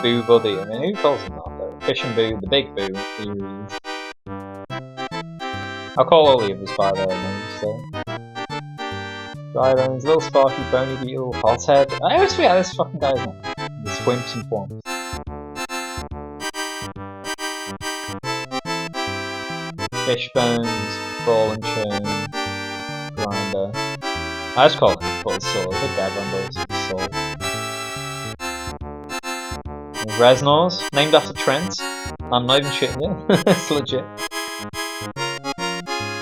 Boo Buddy. I mean, who calls him that though? Fish and Boo, the Big Boo series. I'll call all the others by their names, so. Dry Bones, Little Sparky, Bony Beetle, Hothead. I always forget this fucking guy's name. The Swimps and Thwomps. Fishbones, Ball and Chain, Grinder. I just call him Buzzsaw, the dead one Buzzsaw. Resnors, named after Trent. I'm not even shitting you, it's legit.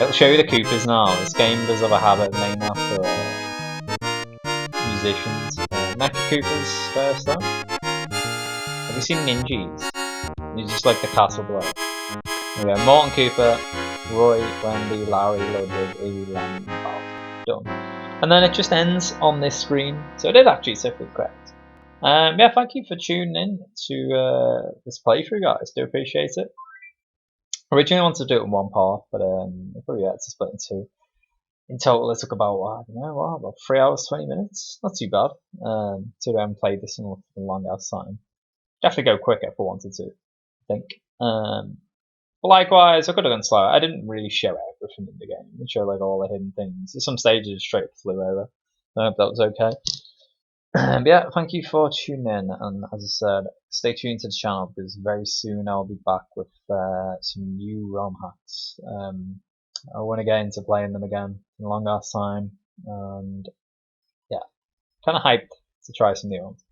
It'll show you the Koopas now. This game does have a habit of naming after musicians. Mecha Koopas first though. Have you seen Ninjas? He's just like the Castle Blow. We go Morton Cooper, Roy, Wendy, Larry, Ludwig, Izzy, Lamb, Done. And then it just ends on this screen. So it is actually safely correct. Yeah, thank you for tuning in to this playthrough, guys. Do appreciate it. Originally, I wanted to do it in one part, but probably had to split in two. In total, it took about, I don't know, about 3 hours, 20 minutes. Not too bad. So I haven't played this in a long ass time. Definitely go quicker if I wanted to, I think. But likewise, I could have gone slower. I didn't really show everything in the game. I didn't show like all the hidden things. At some stages, straight flew over. I hope that was okay. But yeah, thank you for tuning in, and as I said, stay tuned to the channel because very soon I'll be back with some new ROM hacks. I want to get into playing them again in a long ass time, and yeah, kind of hyped to try some new ones.